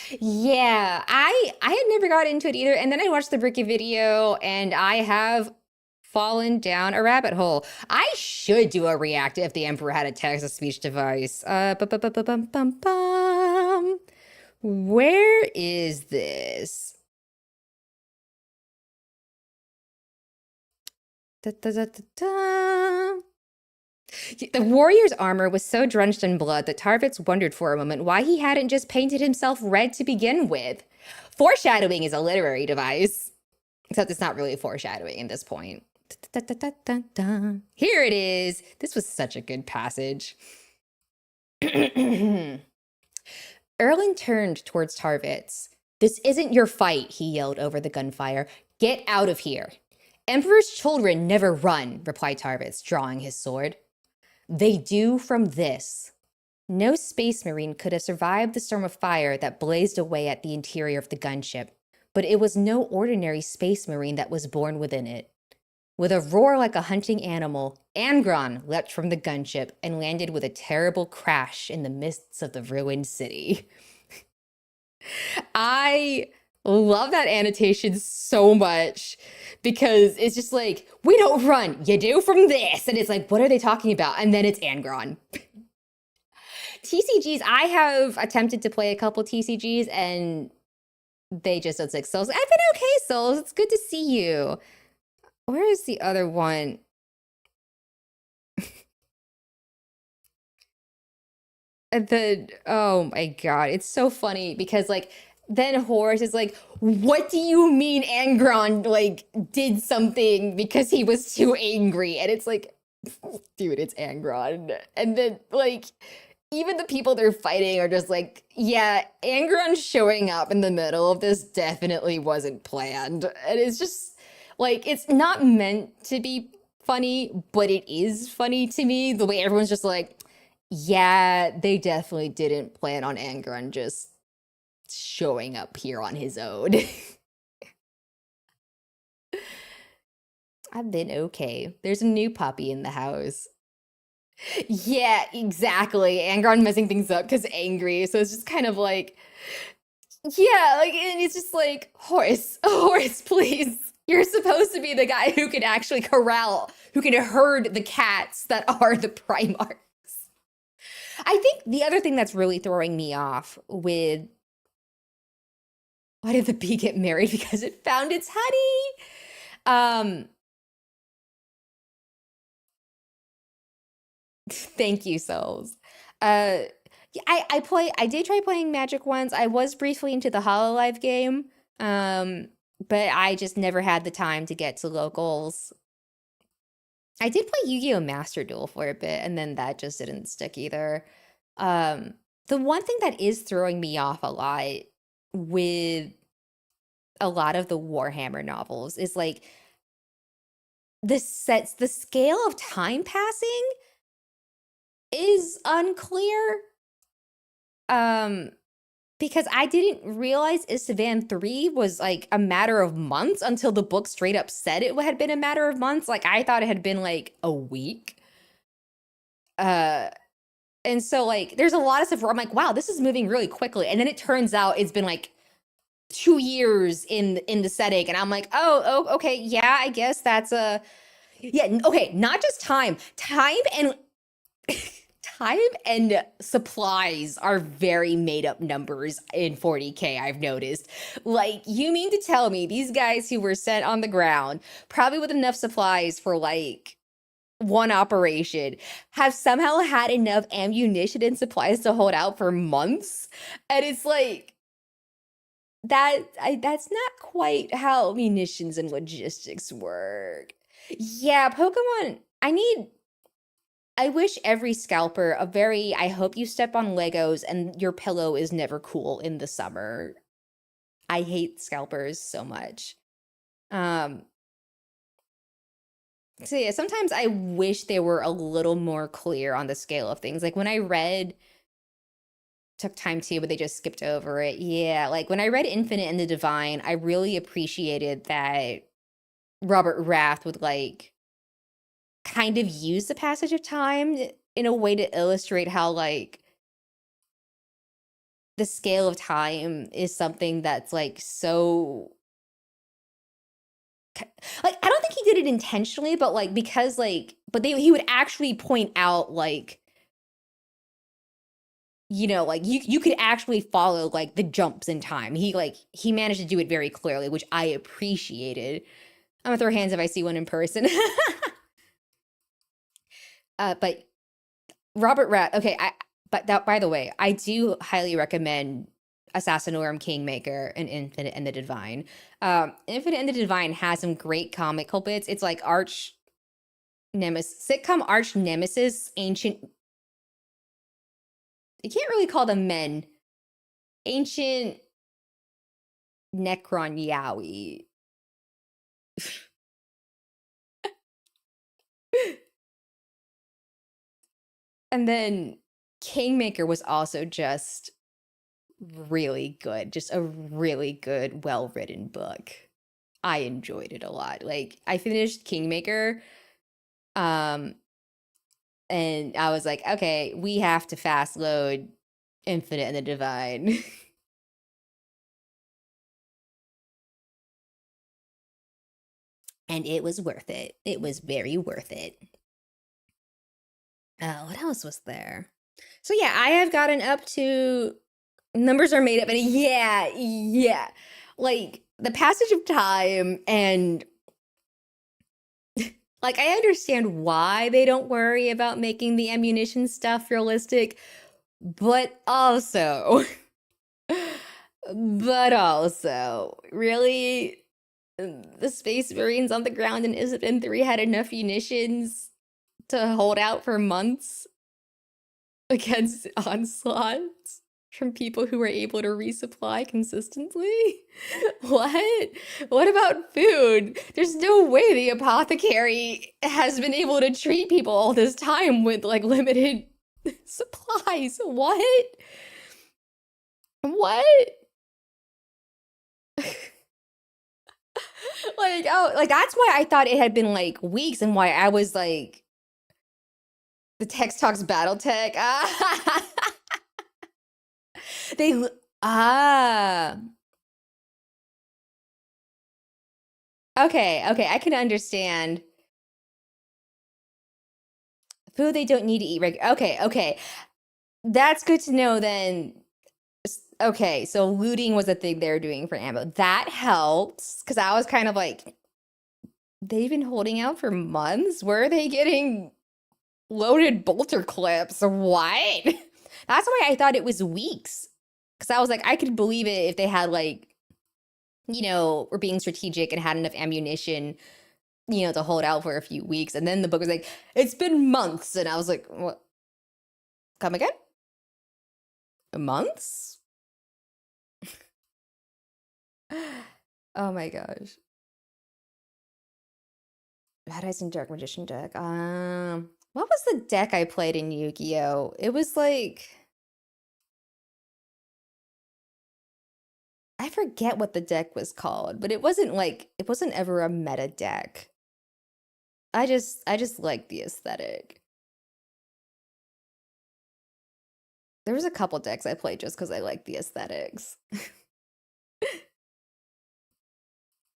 Yeah, I had never got into it either, and then I watched the Bricky video, and I have fallen down a rabbit hole. I should do a react if the Emperor had a text-to-speech device. Bum. Where is this? Da, da, da, da, da. The warrior's armor was so drenched in blood that Tarvitz wondered for a moment why he hadn't just painted himself red to begin with. Foreshadowing is a literary device, except it's not really foreshadowing at this point. Da, da, da, da, da. Here it is. This was such a good passage. Erling turned towards Tarvitz. This isn't your fight, he yelled over the gunfire. Get out of here. Emperor's children never run, replied Tarvitz, drawing his sword. They do from this. No space marine could have survived the storm of fire that blazed away at the interior of the gunship, but it was no ordinary space marine that was born within it. With a roar like a hunting animal, Angron leapt from the gunship and landed with a terrible crash in the midst of the ruined city. I love that annotation so much because it's just like, we don't run, you do from this. And it's like, what are they talking about? And then it's Angron. TCGs, I have attempted to play a couple TCGs and they just don't like Souls. I've been okay, Souls. It's good to see you. Where is the other one? Oh my god, it's so funny because like then Horus is like, what do you mean Angron like did something because he was too angry? And it's like, dude, it's Angron. And then like even the people they're fighting are just like, yeah, Angron showing up in the middle of this definitely wasn't planned. And it's just like it's not meant to be funny, but it is funny to me the way everyone's just like, yeah, they definitely didn't plan on Angron just showing up here on his own. I've been okay. There's a new puppy in the house. Yeah, exactly. Angron messing things up because angry. So it's just kind of like, yeah, like, and it's just like, Horace, please. You're supposed to be the guy who can actually corral, who can herd the cats that are the Primarchs. I think the other thing that's really throwing me off with why did the bee get married? Because it found its honey. Um, thank you, souls. Yeah, I did try playing Magic once. I was briefly into the HoloLive game. Um, but I just never had the time to get to locals. I did play Yu-Gi-Oh! Master Duel for a bit, and then that just didn't stick either. Um, the one thing that is throwing me off a lot with a lot of the Warhammer novels is like the scale of time passing is unclear. Um, because I didn't realize Istvan 3 was like a matter of months until the book straight up said it had been a matter of months. Like I thought it had been like a week. Uh, and so like there's a lot of stuff where I'm like, wow, this is moving really quickly. And then it turns out it's been like 2 years in the setting, and I'm like, oh, okay, yeah, I guess that's a yeah, okay, not just time and time and supplies are very made up numbers in 40K, I've noticed. Like, you mean to tell me these guys who were sent on the ground, probably with enough supplies for like one operation, have somehow had enough ammunition and supplies to hold out for months? And it's like, that's not quite how munitions and logistics work. Yeah, Pokemon, I wish every scalper a very I hope you step on Legos and your pillow is never cool in the summer. I hate scalpers so much. Um, so yeah, sometimes I wish they were a little more clear on the scale of things. Like when I read took time to, but they just skipped over it. Yeah, like when I read Infinite and the Divine, I really appreciated that Robert Rath would like kind of use the passage of time in a way to illustrate how like the scale of time is something that's like so like I don't think he did it intentionally, but like because like but he would actually point out like like you could actually follow like the jumps in time. He managed to do it very clearly, which I appreciated. I'm gonna throw hands if I see one in person. But Robert Rat. Okay, but that by the way, I do highly recommend Assassinorum Kingmaker and Infinite and the Divine. Infinite and the Divine has some great comical bits. It's like sitcom arch nemesis, ancient. You can't really call them men. Ancient Necron Yowie. And then Kingmaker was also just really good, just a really good, well-written book. I enjoyed it a lot. Like, I finished Kingmaker, um, and I was like, okay, we have to fast load Infinite and the Divine. And it was worth it. It was very worth it. What else was there? So yeah, I have gotten up to numbers are made up, and yeah. Like the passage of time and like I understand why they don't worry about making the ammunition stuff realistic, but also really the Space Marines on the ground in Isstvan 3 had enough munitions to hold out for months against onslaughts from people who were able to resupply consistently? What? What about food? There's no way the apothecary has been able to treat people all this time with like limited supplies. What? What? Like, oh, like that's why I thought it had been like weeks and why I was like the text talks battle tech. Ah. They ah. Okay, I can understand. Food they don't need to eat Okay. That's good to know then. Okay, so looting was a thing they were doing for ammo. That helps because I was kind of like, they've been holding out for months. Where are they getting loaded bolter clips? What? That's why I thought it was weeks. Because I was like, I could believe it if they had like, were being strategic and had enough ammunition, to hold out for a few weeks. And then the book was like, it's been months. And I was like, what? Come again? Months? Oh my gosh. Bad Eyes and Dark Magician deck. What was the deck I played in Yu-Gi-Oh? It was like, I forget what the deck was called, but it wasn't ever a meta deck. I just like the aesthetic. There was a couple decks I played just because I liked the aesthetics.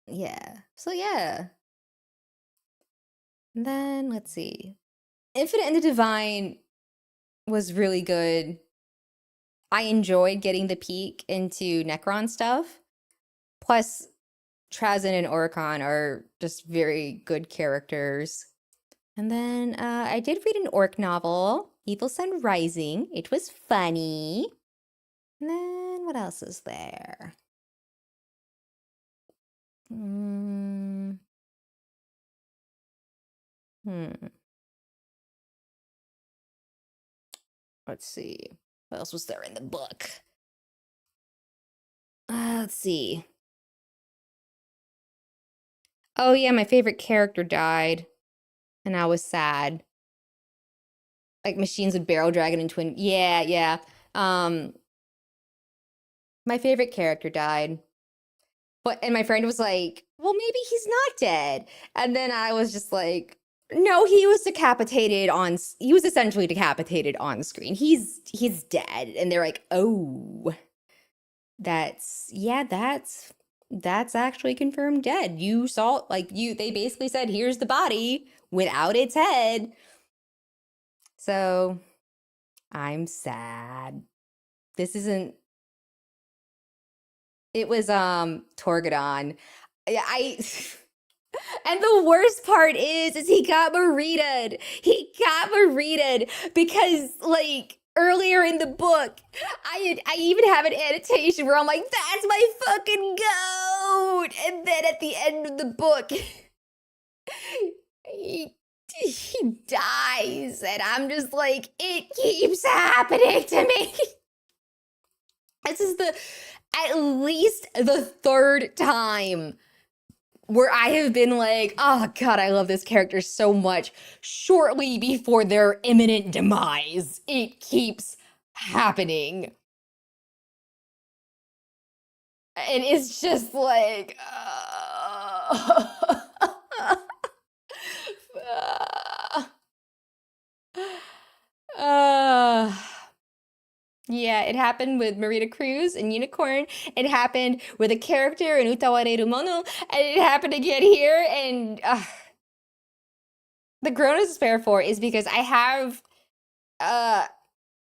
Yeah. So yeah. And then let's see. Infinite and the Divine was really good. I enjoyed getting the peek into Necron stuff. Plus, Trazyn and Oricon are just very good characters. And then I did read an orc novel, Evil Sun Rising. It was funny. And then what else is there? Hmm. Let's see. What else was there in the book? Let's see. Oh yeah, my favorite character died, and I was sad. Like Machines with Barrel Dragon and Twin. Yeah. My favorite character died. And my friend was like, well, maybe he's not dead. And then I was just like, no, he was essentially decapitated on screen. He's dead. And they're like, oh, that's actually confirmed dead. You saw, they basically said, here's the body without its head. So I'm sad. This isn't, it was, Torgadon. And the worst part is he got Marida'd. He got Marida'd because, like, earlier in the book, I even have an annotation where I'm like, that's my fucking goat! And then at the end of the book, he dies. And I'm just like, it keeps happening to me. This is at least the third time where I have been like, oh God, I love this character so much. Shortly before their imminent demise, it keeps happening. And it's just like, uh, yeah, it happened with Marida Cruz and Unicorn. It happened with a character in Utawareru Mono, and it happened again here. And the grown is despair for is because I have, uh,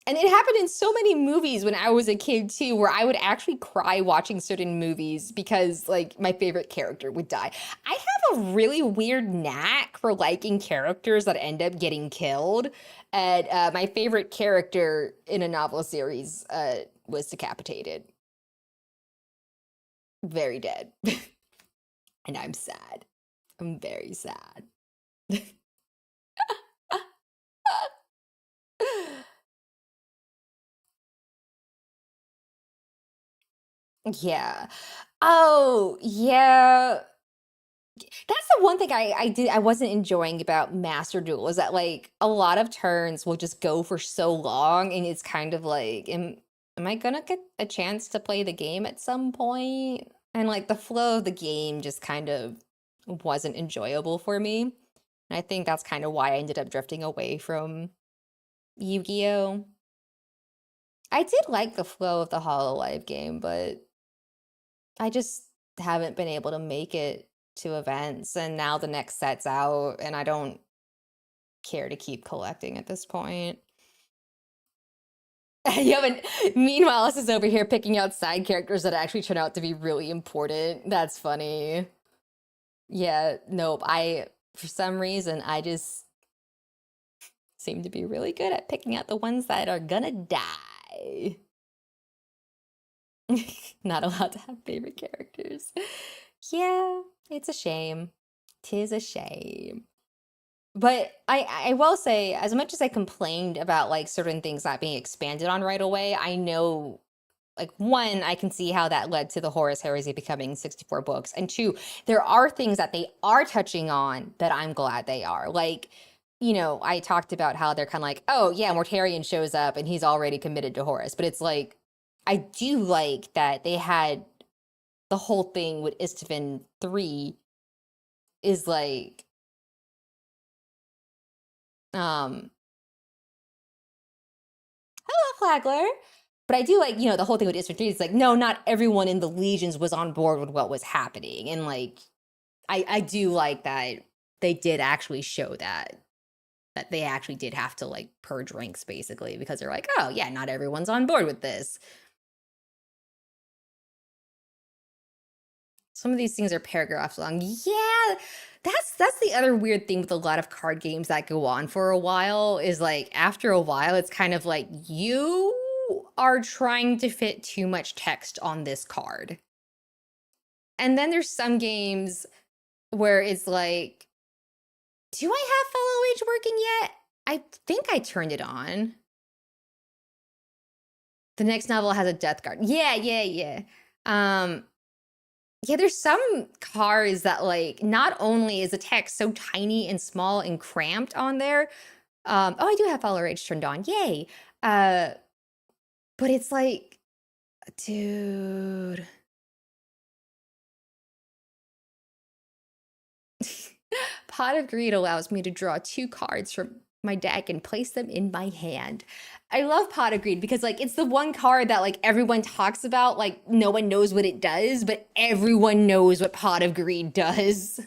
and it happened in so many movies when I was a kid too, where I would actually cry watching certain movies because like my favorite character would die. I have a really weird knack for liking characters that end up getting killed. And my favorite character in a novel series was decapitated. Very dead. And I'm sad. I'm very sad. Yeah. Oh, yeah. That's the one thing I wasn't enjoying about Master Duel is that like a lot of turns will just go for so long and it's kind of like am I gonna get a chance to play the game at some point? And like the flow of the game just kind of wasn't enjoyable for me. And I think that's kind of why I ended up drifting away from Yu-Gi-Oh! I did like the flow of the HoloLive game, but I just haven't been able to make it to events, and now the next set's out, and I don't care to keep collecting at this point. Yeah, but meanwhile, us is over here picking out side characters that actually turn out to be really important. That's funny. Yeah, nope. For some reason, I just seem to be really good at picking out the ones that are gonna die. Not allowed to have favorite characters. Yeah, it's a shame. Tis a shame. But I will say, as much as I complained about like certain things not being expanded on right away, I know like one, I can see how that led to the Horus Heresy becoming 64 books. And two, there are things that they are touching on that I'm glad they are. Like, I talked about how they're kind of like, oh yeah, Mortarion shows up and he's already committed to Horus. But it's like, I do like that they had the whole thing with Istvan 3 is like, um, hello, Flagler. But I do like, the whole thing with Istvan 3 is like, no, not everyone in the legions was on board with what was happening. And like, I do like that they did actually show that they actually did have to like purge ranks basically because they're like, oh yeah, not everyone's on board with this. Some of these things are paragraphs long. Yeah, that's the other weird thing with a lot of card games that go on for a while is like after a while it's kind of like you are trying to fit too much text on this card. And then there's some games where it's like, do I have Follow Age working yet? I think I turned it on. The next novel has a death card. Yeah. Yeah, there's some cards that like not only is the text so tiny and small and cramped on there. Oh, I do have Follow Age turned on. Yay. But it's like, dude. Pot of Greed allows me to draw 2 cards from my deck and place them in my hand. I love Pot of Greed because like it's the one card that like everyone talks about, like no one knows what it does, but everyone knows what Pot of Greed does.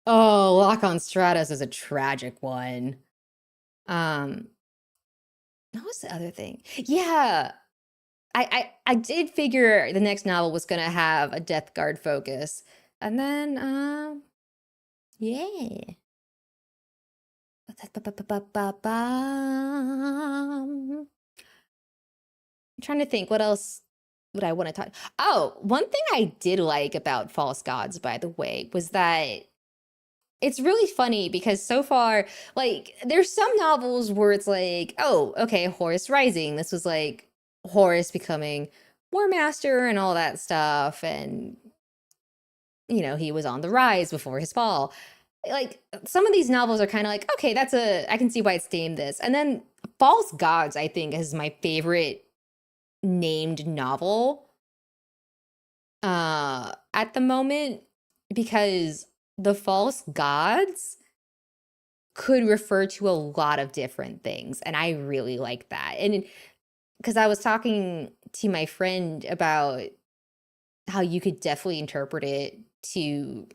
Oh, Lock on Stratus is a tragic one. Um, what was the other thing? Yeah, I did figure the next novel was gonna have a Death Guard focus, and then yeah. I'm trying to think what else would I want to talk. Oh, one thing I did like about False Gods, by the way, was that it's really funny because so far, like, there's some novels where it's like, oh, okay, Horus Rising. This was like Horus becoming War Master and all that stuff, and he was on the rise before his fall. Like, some of these novels are kind of like, okay, I can see why it's named this. And then False Gods, I think, is my favorite named novel at the moment, because the false gods could refer to a lot of different things, and I really like that. And because I was talking to my friend about how you could definitely interpret it to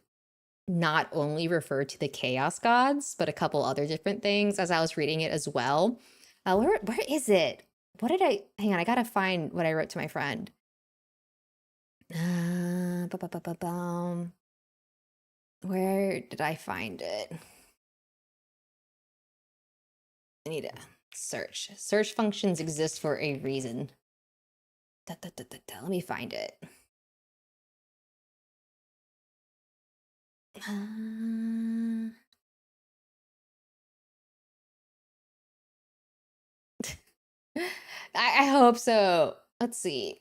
not only refer to the chaos gods, but a couple other different things as I was reading it as well. Where is it? What did I hang on? I gotta find what I wrote to my friend. Where did I find it? I need to search. Search functions exist for a reason. Let me find it. I hope so. Let's see.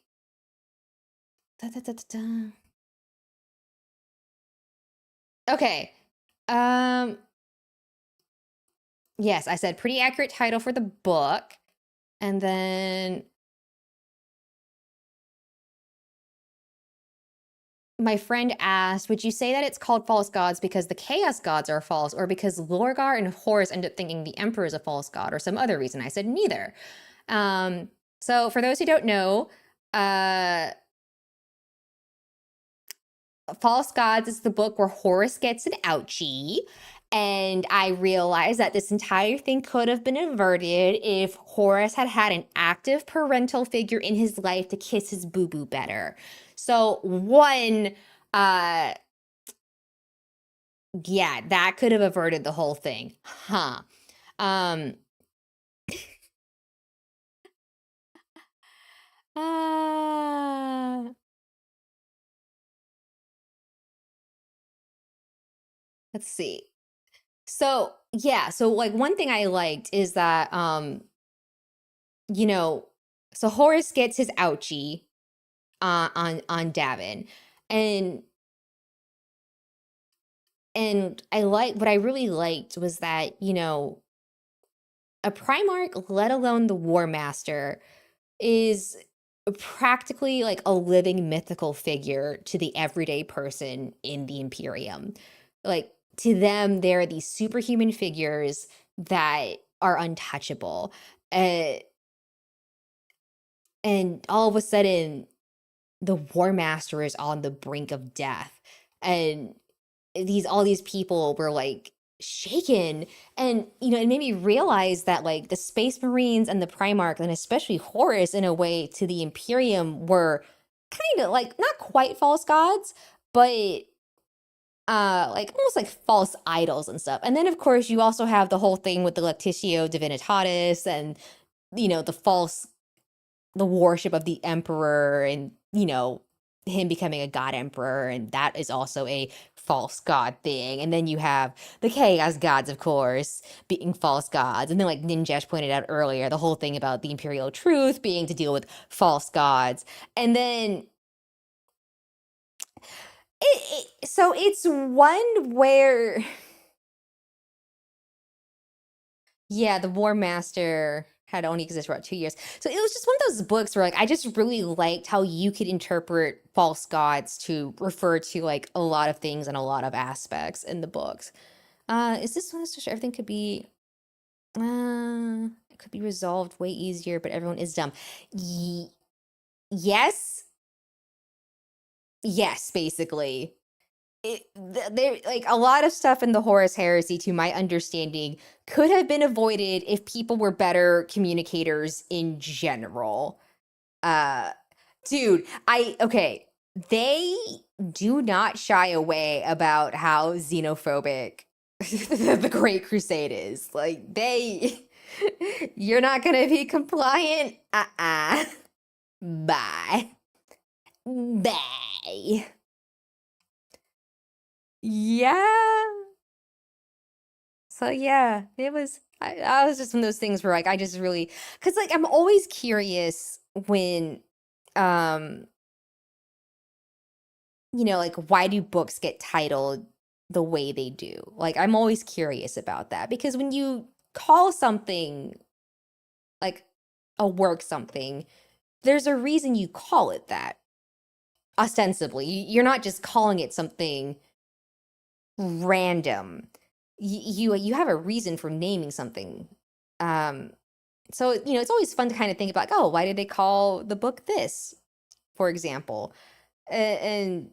Okay. Um, yes, I said pretty accurate title for the book. And then my friend asked, would you say that it's called false gods because the chaos gods are false, or because Lorgar and Horus end up thinking the emperor is a false god, or some other reason? I said neither. So for those who don't know, False Gods is the book where Horus gets an ouchie. And I realized that this entire thing could have been averted if Horus had had an active parental figure in his life to kiss his boo-boo better. So one, yeah, that could have averted the whole thing. Huh. Um, uh, let's see. So, yeah, so like one thing I liked is that you know, so Horace gets his ouchie on Davin, and I like what I really liked was that a Primarch, let alone the War Master, is practically like a living mythical figure to the everyday person in the Imperium. Like, to them, there are these superhuman figures that are untouchable. Uh, and all of a sudden, the War Master is on the brink of death. And all these people were like shaken, and it made me realize that like the Space Marines and the Primarch, and especially Horus in a way to the Imperium, were kind of like not quite false gods, but like almost like false idols and stuff. And then of course you also have the whole thing with the Lectitio Divinitatis, and the worship of the emperor, and him becoming a god emperor, and that is also a false god thing. And then you have the chaos gods, of course, being false gods. And then, like Ninjesh pointed out earlier, the whole thing about the imperial truth being to deal with false gods. And then so it's one where yeah, the War Master had only existed for about 2 years. So it was just one of those books where like I just really liked how you could interpret false gods to refer to like a lot of things and a lot of aspects in the books. Is this one so everything could be it could be resolved way easier, but everyone is dumb. Yes. Yes, basically. There like a lot of stuff in the Horus Heresy, to my understanding, could have been avoided if people were better communicators in general. Uh, dude, okay, they do not shy away about how xenophobic the Great Crusade is. Like you're not gonna be compliant. Bye. Bye. Yeah. So yeah, it was I was just one of those things where like I just really, because like I'm always curious when um, like why do books get titled the way they do? Like I'm always curious about that because when you call something like a work something, there's a reason you call it that. Ostensibly, you're not just calling it something random. You have a reason for naming something. Um, so it's always fun to kind of think about, like, oh, why did they call the book this, for example? And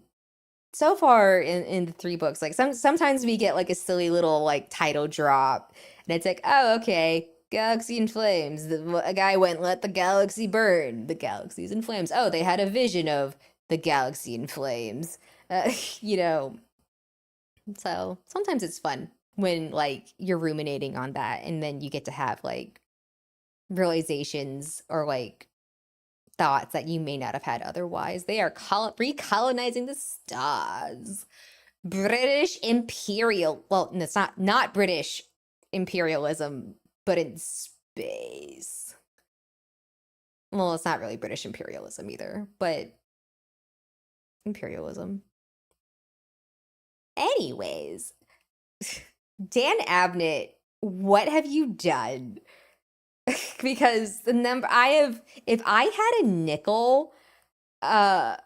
so far in the three books, like sometimes we get like a silly little like title drop, and it's like, oh, okay, galaxy in flames. A guy went and let the galaxy burn. The galaxy's in flames. Oh, they had a vision of the galaxy in flames. Uh, you know, so sometimes it's fun when like you're ruminating on that, and then you get to have like realizations or like thoughts that you may not have had otherwise. They are recolonizing the stars. British imperial. Well, it's not British imperialism, but in space. Well, it's not really British imperialism either, but imperialism. Anyways, Dan Abnett, what have you done? Because the number I have, if I had a nickel, uh,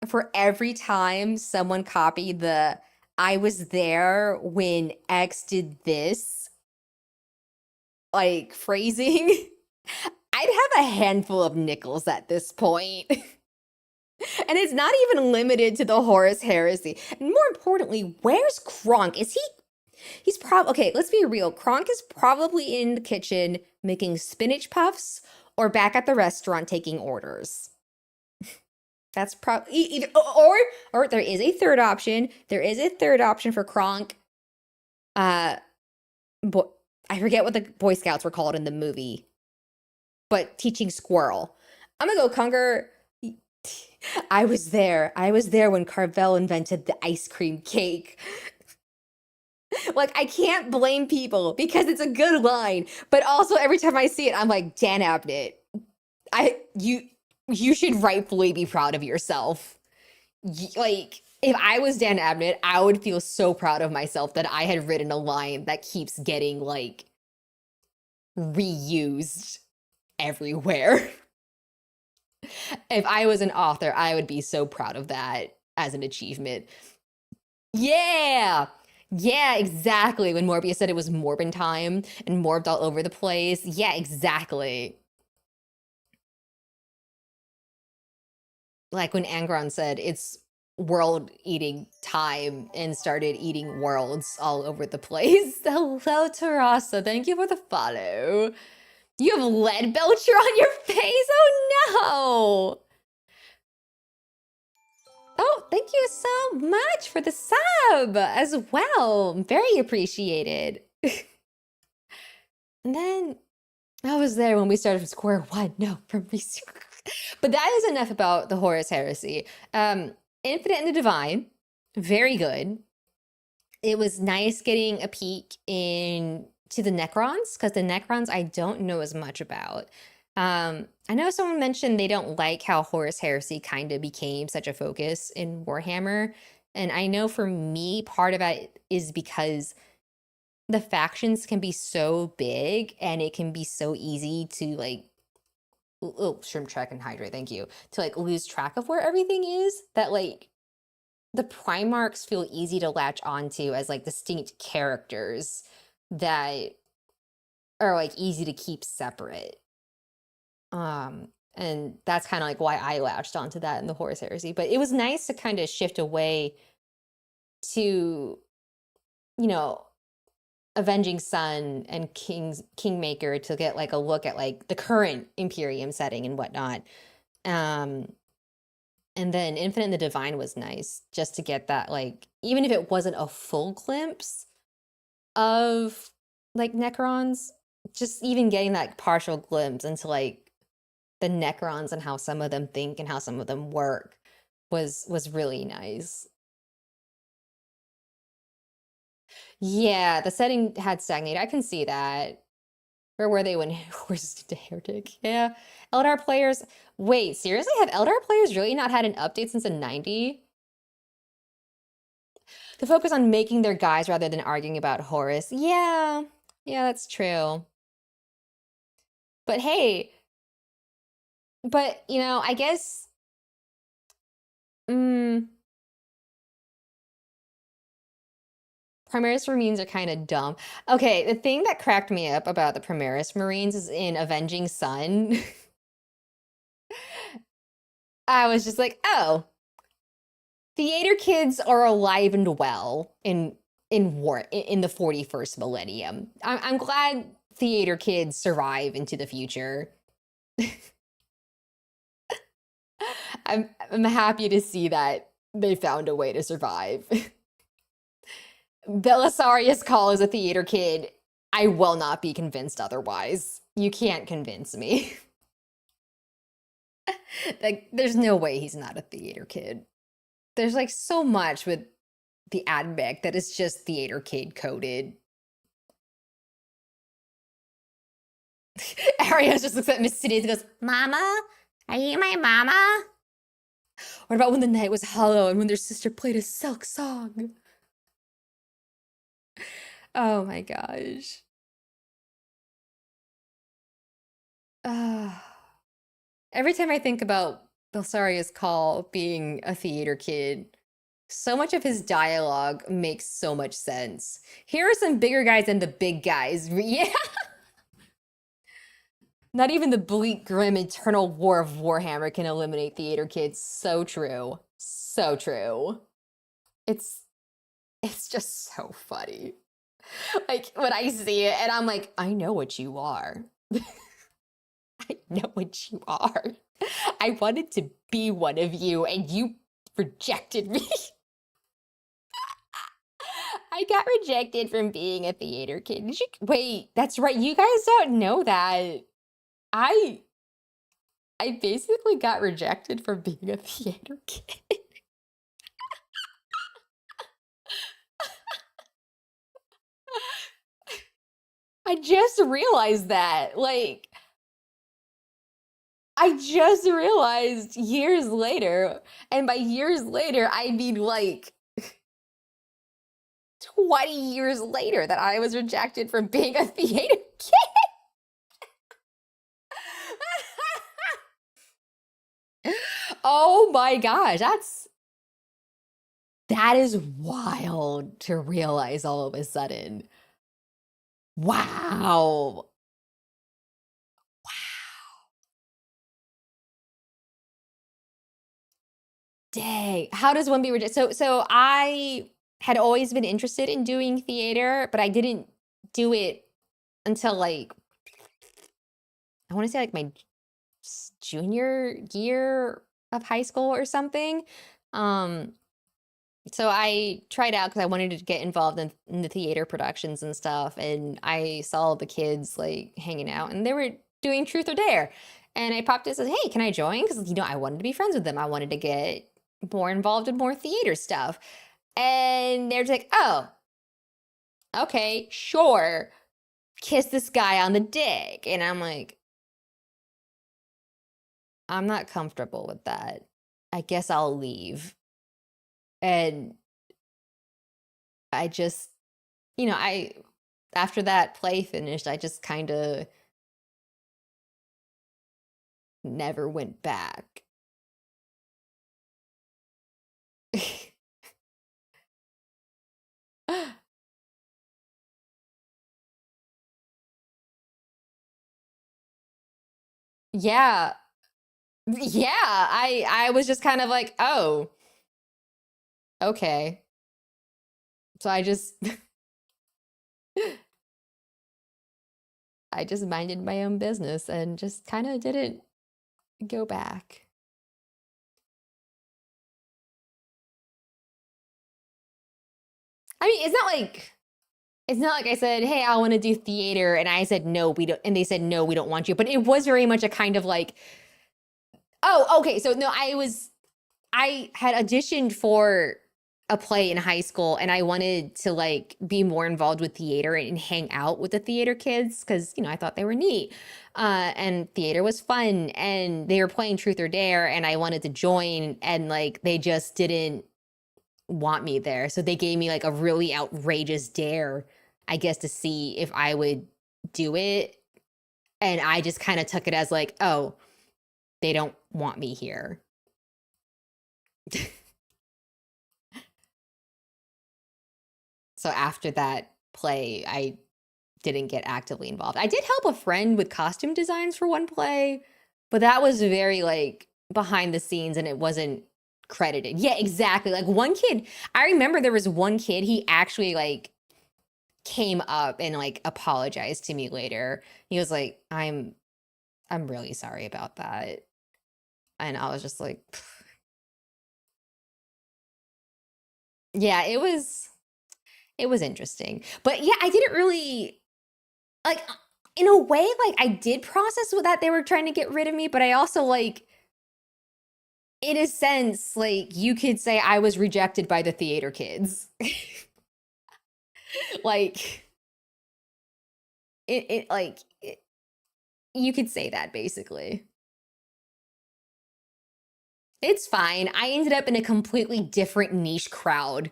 for every time someone copied the I was there when X did this, like phrasing, I'd have a handful of nickels at this point. And it's not even limited to the Horus Heresy. And more importantly, where's Kronk? He's probably, okay, let's be real. Kronk is probably in the kitchen making spinach puffs or back at the restaurant taking orders. That's probably, or there is a third option. There is a third option for Kronk. Uh, but I forget what the Boy Scouts were called in the movie, but teaching squirrel. I'm gonna go conquer. I was there. I was there when Carvel invented the ice cream cake. Like, I can't blame people because it's a good line, but also every time I see it, I'm like, Dan Abnett, you should rightfully be proud of yourself. Like, if I was Dan Abnett, I would feel so proud of myself that I had written a line that keeps getting like reused everywhere. If I was an author, I would be so proud of that as an achievement. Yeah. Yeah, exactly. When Morbius said it was Morbin time and morbed all over the place. Yeah, exactly. Like when Angron said it's world eating time and started eating worlds all over the place. Hello, Terasa. Thank you for the follow. You have lead belcher on your face? Oh no! Oh, thank you so much for the sub as well. Very appreciated. And then I was there when we started from square one. No, from research. But that is enough about the Horus Heresy. Infinite and the Divine, very good. It was nice getting a peek in to the Necrons because the Necrons I don't know as much about. I know someone mentioned they don't like how Horus Heresy kind of became such a focus in Warhammer. And I know for me, part of it is because the factions can be so big and it can be so easy to like, oh, shrimp track and hydrate, thank you, to like lose track of where everything is that like the Primarchs feel easy to latch onto as like distinct characters that are like easy to keep separate. And that's kind of like why I latched onto that in the Horus Heresy. But it was nice to kind of shift away to, you know, Avenging Sun and Kingmaker to get like a look at like the current Imperium setting and whatnot. Um, and then Infinite and the Divine was nice just to get that like, even if it wasn't a full glimpse of like Necrons, just even getting that partial glimpse into like the Necrons and how some of them think and how some of them work was really nice. Yeah, the setting had stagnated. I can see that. Where were they when horses did the hair dig? Yeah. Eldar players. Wait, seriously? Have Eldar players really not had an update since the 90? To focus on making their guys rather than arguing about Horus. Yeah. Yeah, that's true. But hey, but I guess mm, Primaris Marines are kind of dumb. Okay, the thing that cracked me up about the Primaris Marines is in Avenging Sun. I was just like, oh, theater kids are alive and well in the 41st millennium. I'm glad theater kids survive into the future. I'm happy to see that they found a way to survive. Belisarius Call is a theater kid. I will not be convinced otherwise. You can't convince me. Like, there's no way he's not a theater kid. There's like so much with the admech that is just theater kid coded. Arios just looks at Miss City and goes, Mama? Are you my mama? What about when the night was hollow and when their sister played a silk song? Oh my gosh. Every time I think about Belisarius Call being a theater kid, so much of his dialogue makes so much sense. Here are some bigger guys than the big guys. Yeah. Not even the bleak, grim, eternal war of Warhammer can eliminate theater kids. So true. So true. It's just so funny. Like when I see it and I'm like, I know what you are. I know what you are. I wanted to be one of you and you rejected me. I got rejected from being a theater kid. Wait, that's right. You guys don't know that. I basically got rejected for being a theater kid. I just realized that. Like, I just realized years later, and by years later, I mean like 20 years later, that I was rejected from being a theater kid. Oh my gosh, that is wild to realize all of a sudden. Wow. Dang. How does one be rejected? So I had always been interested in doing theater, but I didn't do it until like I want to say like my junior year of high school or something. Um, so I tried out because I wanted to get involved in the theater productions and stuff, and I saw the kids like hanging out, and they were doing Truth or Dare, and I popped in and said, "Hey, can I join?" Because I wanted to be friends with them. I wanted to get more involved in more theater stuff, and they're just like, "Oh, okay, sure." Kiss this guy on the dick, and I'm like, I'm not comfortable with that. I guess I'll leave. And I just, I after that play finished, I just kind of never went back. Yeah. Yeah, I was just kind of like, "Oh, okay." So I just minded my own business and just kind of didn't go back. I mean, it's not like I said, "Hey, I want to do theater," and I said, "No, we don't," and they said, "No, we don't want you." But it was very much a kind of like, "Oh, okay." So no, I had auditioned for a play in high school and I wanted to like be more involved with theater and hang out with the theater kids because, you know, I thought they were neat. And theater was fun and they were playing Truth or Dare and I wanted to join and like they just didn't want me there. So they gave me like a really outrageous dare, I guess, to see if I would do it. And I just kind of took it as like, oh, they don't want me here. So after that play, I didn't get actively involved. I did help a friend with costume designs for one play, but that was very like behind the scenes and it wasn't credited. Yeah, exactly. Like one kid, I remember there was one kid, he actually like came up and like apologized to me later. He was like, I'm really sorry about that. And I was just like, yeah, it was interesting. But yeah, I didn't really like in a way like I did process with that they were trying to get rid of me, but I also like in a sense like you could say I was rejected by the theater kids. Like it like you could say that basically. It's fine. I ended up in a completely different niche crowd.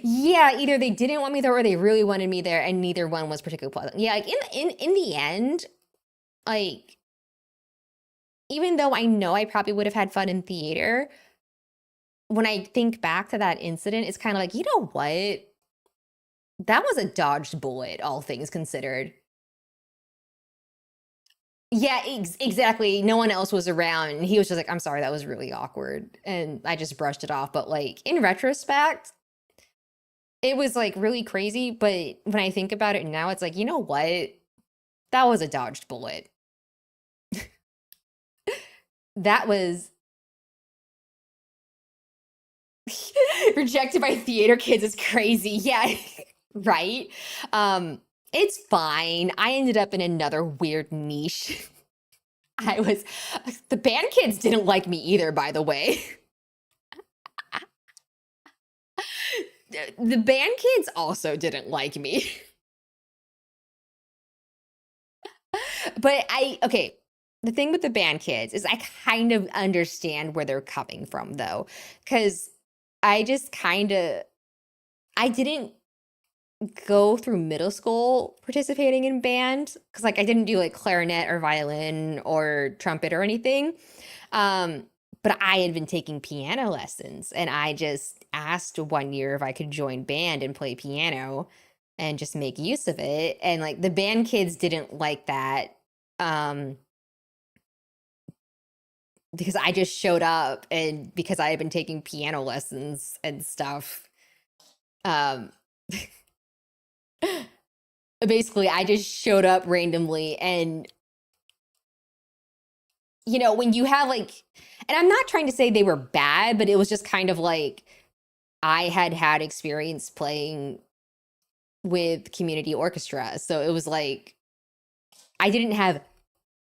Yeah, either they didn't want me there or they really wanted me there, and neither one was particularly pleasant. Yeah, like in the end, like even though I know I probably would have had fun in theater, when I think back to that incident, it's kind of like, you know what? That was a dodged bullet, all things considered. Yeah, exactly. No one else was around. And he was just like, I'm sorry, that was really awkward. And I just brushed it off. But like in retrospect, it was like really crazy. But when I think about it now, it's like, you know what? That was a dodged bullet. That was rejected by theater kids is crazy. Yeah, right. It's fine. I ended up in another weird niche. I was the band kids didn't like me either, by the way. The band kids also didn't like me. But okay, the thing with the band kids is I kind of understand where they're coming from though, because I just kind of I didn't go through middle school participating in band because like I didn't do like clarinet or violin or trumpet or anything. Um, but I had been taking piano lessons and I just asked one year if I could join band and play piano and just make use of it. And like the band kids didn't like that. Um, because I just showed up and because I had been taking piano lessons and stuff. Um, basically I just showed up randomly and you know, when you have like and I'm not trying to say they were bad, but it was just kind of like I had had experience playing with community orchestra. So it was like I didn't have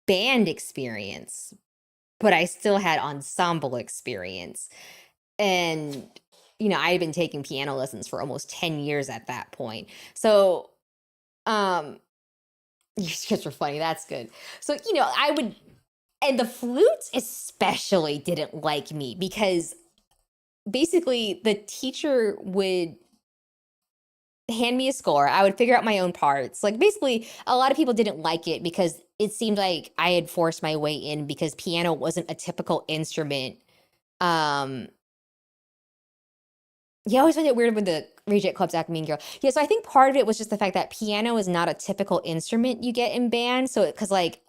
band experience, but I still had ensemble experience. And you know, I had been taking piano lessons for almost 10 years at that point. So um you guys are funny. That's good. So, you know, I would and the flutes especially didn't like me because basically the teacher would hand me a score. I would figure out my own parts. Like basically a lot of people didn't like it because it seemed like I had forced my way in because piano wasn't a typical instrument. Um yeah, I always find it weird when the reject clubs act mean girl. Yeah, so I think part of it was just the fact that piano is not a typical instrument you get in band. So because like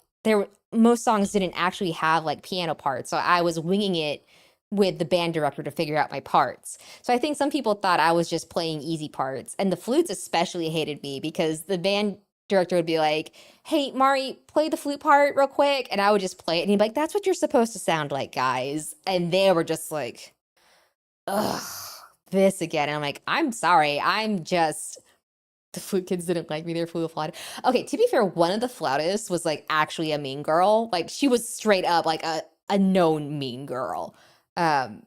most songs didn't actually have like piano parts. So I was winging it with the band director to figure out my parts. So I think some people thought I was just playing easy parts. And the flutes especially hated me because the band director would be like, hey, Mari, play the flute part real quick. And I would just play it. And he'd be like, that's what you're supposed to sound like, guys. And they were just like, ugh, this again. And I'm like, I'm sorry. I'm just the flute kids didn't like me. They're flute flaut. Okay, to be fair, one of the flautists was like actually a mean girl. Like she was straight up like a known mean girl. Um,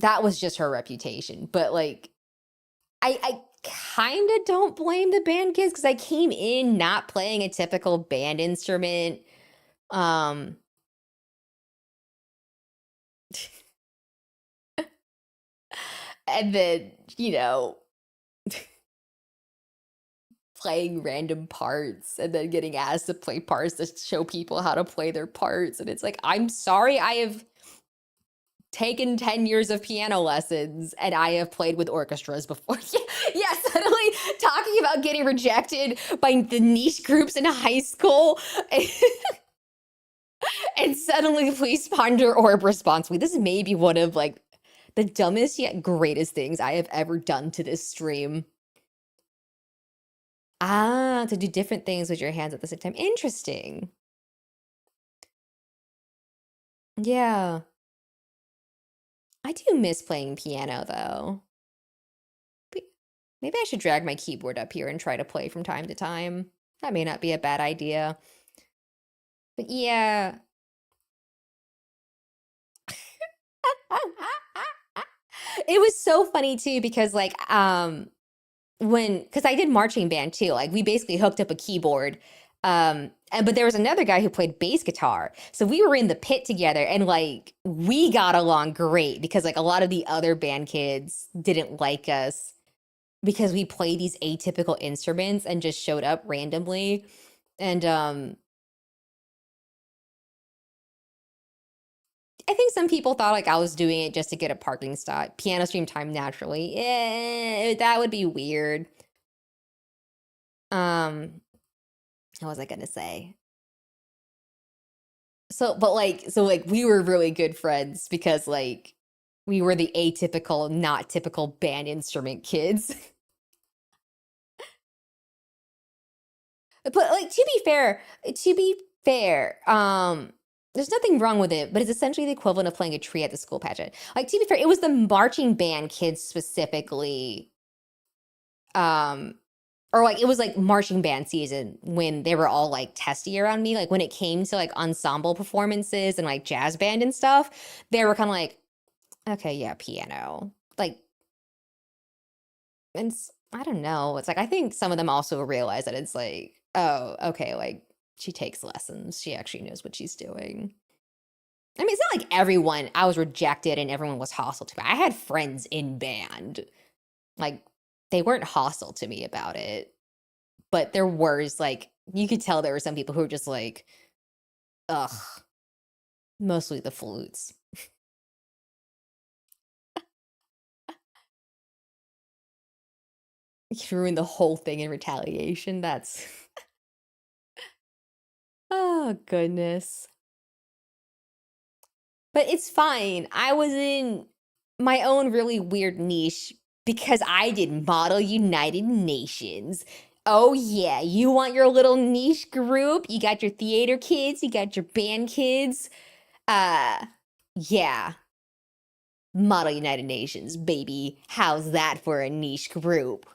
that was just her reputation. But like, I kind of don't blame the band kids because I came in not playing a typical band instrument. Um, and then, playing random parts and then getting asked to play parts to show people how to play their parts. And it's like, I'm sorry, I have taken 10 years of piano lessons and I have played with orchestras before. Yeah, suddenly talking about getting rejected by the niche groups in high school. And suddenly please ponder orb responsibly. This is maybe one of like the dumbest yet greatest things I have ever done to this stream. Ah, to do different things with your hands at the same time. Interesting. Yeah. I do miss playing piano though. But maybe I should drag my keyboard up here and try to play from time to time. That may not be a bad idea. But yeah. It was so funny too because like because I did marching band too. Like we basically hooked up a keyboard. But there was another guy who played bass guitar. So we were in the pit together and like we got along great because like a lot of the other band kids didn't like us because we played these atypical instruments and just showed up randomly. And I think some people thought like I was doing it just to get a parking spot. Piano stream time naturally. That would be weird. Um, what was I gonna say? So we were really good friends because like we were the atypical, not typical band instrument kids. But like to be fair, there's nothing wrong with it, but it's essentially the equivalent of playing a tree at the school pageant. Like to be fair, it was the marching band kids specifically, um, or like it was like marching band season when they were all like testy around me. Like when it came to like ensemble performances and like jazz band and stuff, they were kind of like, okay, yeah, piano. Like, and I don't know. It's like I think some of them also realize that it's like, oh, okay, like she takes lessons. She actually knows what she's doing. I mean, it's not like everyone I was rejected and everyone was hostile to me. I had friends in band. Like they weren't hostile to me about it. But there was like you could tell there were some people who were just like, ugh, mostly the flutes. You ruined the whole thing in retaliation. That's oh goodness. But it's fine. I was in my own really weird niche because I did Model United Nations. Oh, yeah. You want your little niche group? You got your theater kids, you got your band kids. Uh, yeah. Model United Nations, baby. How's that for a niche group?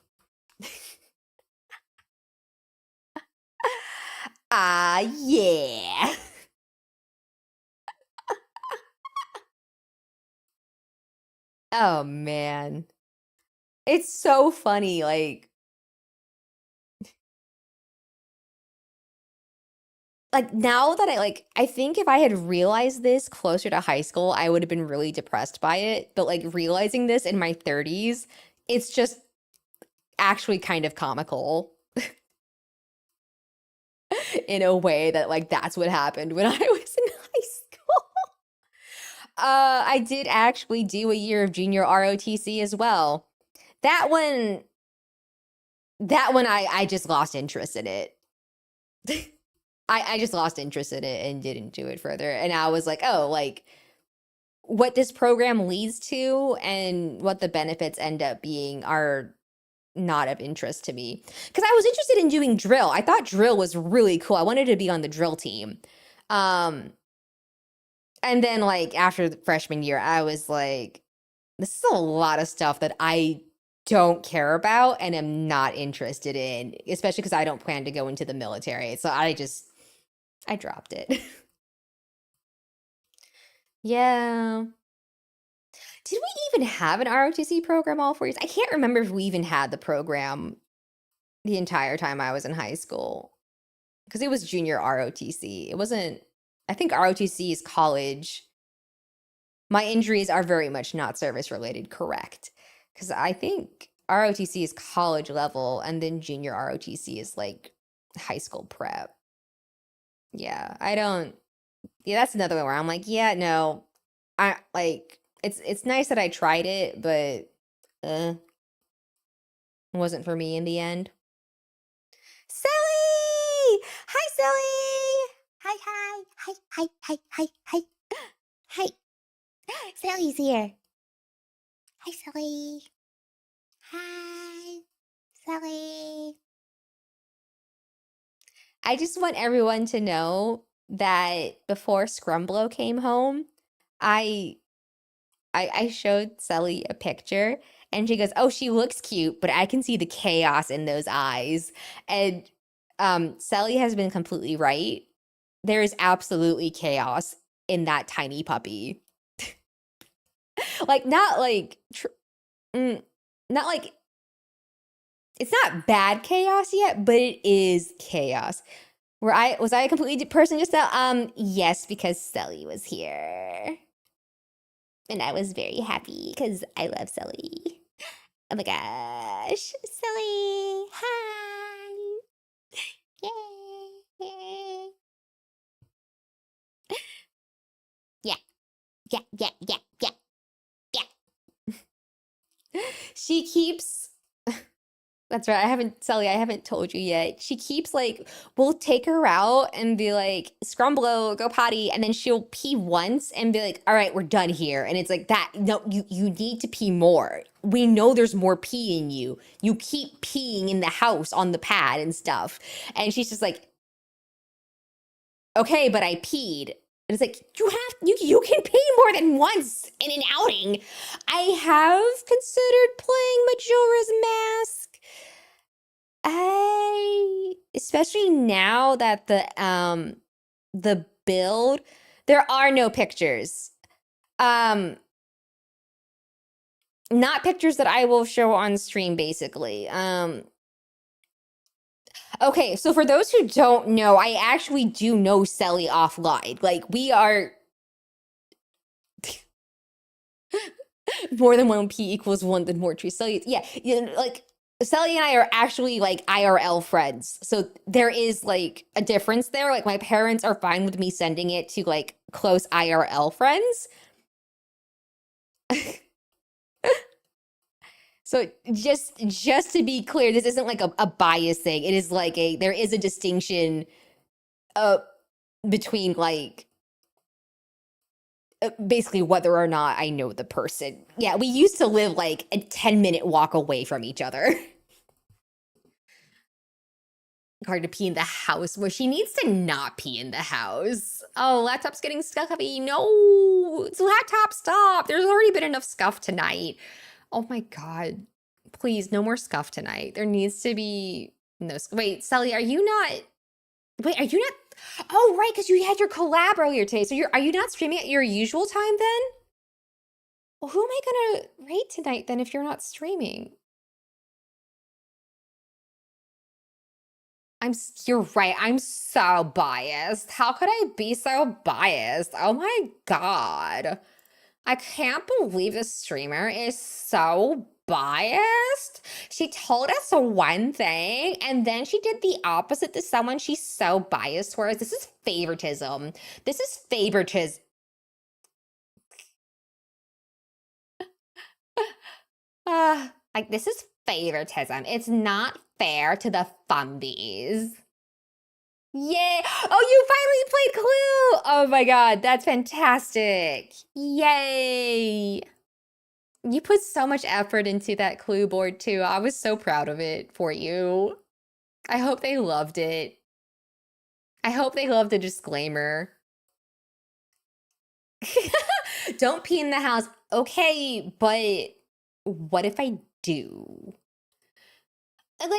Ah, yeah. Oh, man. It's so funny. Like now that I think if I had realized this closer to high school, I would have been really depressed by it. But like realizing this in my 30s, it's just actually kind of comical in a way that like that's what happened when I was in high school. I did actually do a year of junior ROTC as well. That one, that one I just lost interest in it. I just lost interest in it and didn't do it further. And I was like, oh, like what this program leads to and what the benefits end up being are not of interest to me. Because I was interested in doing drill. I thought drill was really cool. I wanted to be on the drill team. Um, and then like after the freshman year, I was like, this is a lot of stuff that I don't care about and am not interested in, especially because I don't plan to go into the military. So I dropped it. Yeah. Did we even have an ROTC program all 4 years? I can't remember if we even had the program the entire time I was in high school. Because it was junior ROTC. It wasn't, I think ROTC is college. My injuries are very much not service related, correct? Because I think ROTC is college level, and then junior ROTC is like high school prep. Yeah, I don't. Yeah, that's another one where I'm like, yeah, no, I like it's nice that I tried it, but it wasn't for me in the end. Sally! Hi, Sally! Hi, hi, hi, hi, hi, hi, hi, hi. Sally's here. Hi, Sally. Hi, Sally. I just want everyone to know that before Scrumblow came home, I I showed Sally a picture and she goes, "Oh, she looks cute, but I can see the chaos in those eyes." And Sally has been completely right. There is absolutely chaos in that tiny puppy. Like not like not like it's not bad chaos yet, but it is chaos. Was I a completely person just now? Yes, because Sally was here. And I was very happy because I love Sally. Oh my gosh. Sally. Hi. Yay. Yeah. Yeah. Yeah. Yeah. Yeah. Yeah. She keeps That's right. Sally, I haven't told you yet. She keeps like, we'll take her out and be like, Scrumblow, go potty. And then she'll pee once and be like, all right, we're done here. And it's like that. No, you need to pee more. We know there's more pee in you. You keep peeing in the house on the pad and stuff. And she's just like, okay, but I peed. And it's like, you can pee more than once in an outing. I have considered playing Majora's Mask. Especially now that the build, there are no pictures. Not pictures that I will show on stream, basically. Okay, so for those who don't know, I actually do know Selly offline. Like, we are more than one P equals one, then more true. Selly, yeah, like Sally and I are actually like IRL friends. So there is like a difference there. Like my parents are fine with me sending it to like close IRL friends. So just to be clear, this isn't like a bias thing. It is like there is a distinction uh between like basically whether or not I know the person. Yeah, we used to live like a 10-minute walk away from each other. Hard to pee in the house where she needs to not pee in the house. Oh, laptop's getting scuffy. No, laptop, stop. There's already been enough scuff tonight. Oh my God. Please, no more scuff tonight. There needs to be no. Wait, Sally, are you not? Wait, are you not? Oh, right, because you had your collab earlier today. So are you not streaming at your usual time then? Well, who am I gonna rate tonight then if you're not streaming? You're right. I'm so biased. How could I be so biased? Oh my God. I can't believe this streamer is so biased. She told us one thing and then she did the opposite to someone she's so biased towards. This is favoritism. This is favoritism. Like, this is favoritism. It's not fair to the Fundies. Yay! Oh, you finally played Clue! Oh my God, that's fantastic. Yay! You put so much effort into that Clue board too. I was so proud of it for you. I hope they loved it. I hope they loved the disclaimer. Don't pee in the house. Okay, but what if I do? And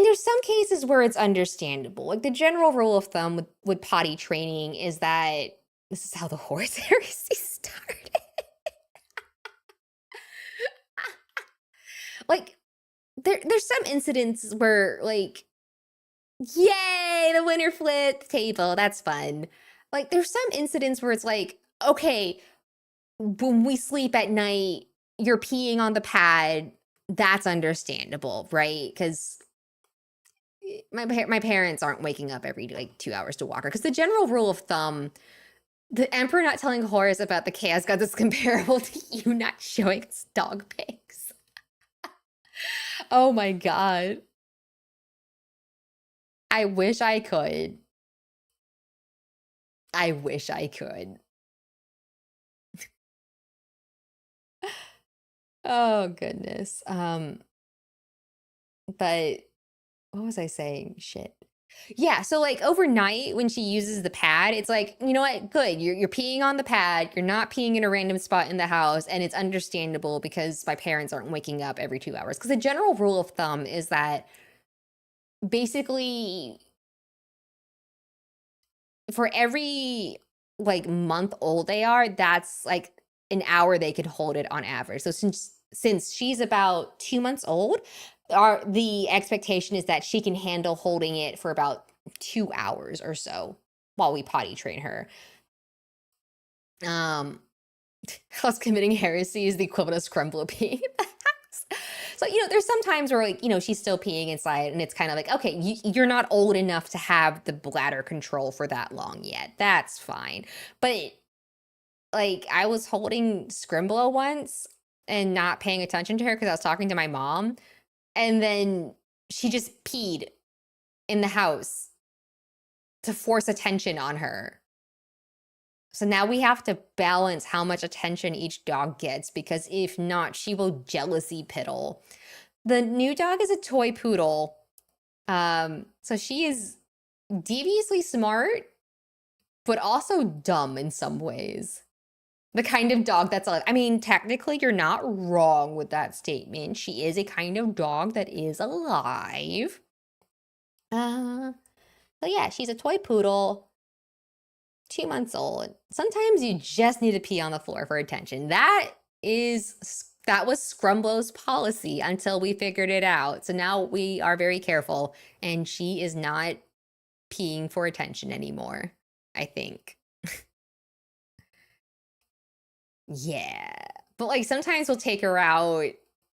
there's some cases where it's understandable. Like the general rule of thumb with potty training is that this is how the horse heresy started. Like, there's some incidents where, like, yay, the winner flipped the table. That's fun. Like, there's some incidents where it's like, okay, when we sleep at night, you're peeing on the pad. That's understandable, right? Because my parents aren't waking up every like 2 hours to walk her. Because the general rule of thumb, the emperor not telling Horus about the chaos gods is comparable to you not showing us dog pics. Oh my god. I wish I could. I wish I could. Oh goodness. But what was I saying? Shit. Yeah, so like overnight when she uses the pad, it's like, you know what? Good. You're peeing on the pad. You're not peeing in a random spot in the house, and it's understandable because my parents aren't waking up every 2 hours. Because the general rule of thumb is that basically for every like month old they are, that's like an hour they could hold it on average. So since she's about 2 months old, the expectation is that she can handle holding it for about 2 hours or so while we potty train her. Us committing heresy is the equivalent of Scrumblo peeing in the house. So, there's some times where, like, she's still peeing inside, and it's kind of like, okay, you're not old enough to have the bladder control for that long yet. That's fine. But, like, I was holding Scrimblow once and not paying attention to her because I was talking to my mom, and then she just peed in the house to force attention on her. So now we have to balance how much attention each dog gets, because if not, she will jealousy piddle. The new dog is a toy poodle. So she is deviously smart, but also dumb in some ways. The kind of dog that's like, I mean, technically you're not wrong with that statement. She is a kind of dog that is alive. So yeah, she's a toy poodle. 2 months old. Sometimes you just need to pee on the floor for attention. That was Scrumblo's policy until we figured it out. So now we are very careful, and she is not peeing for attention anymore, I think. Yeah. But like sometimes we'll take her out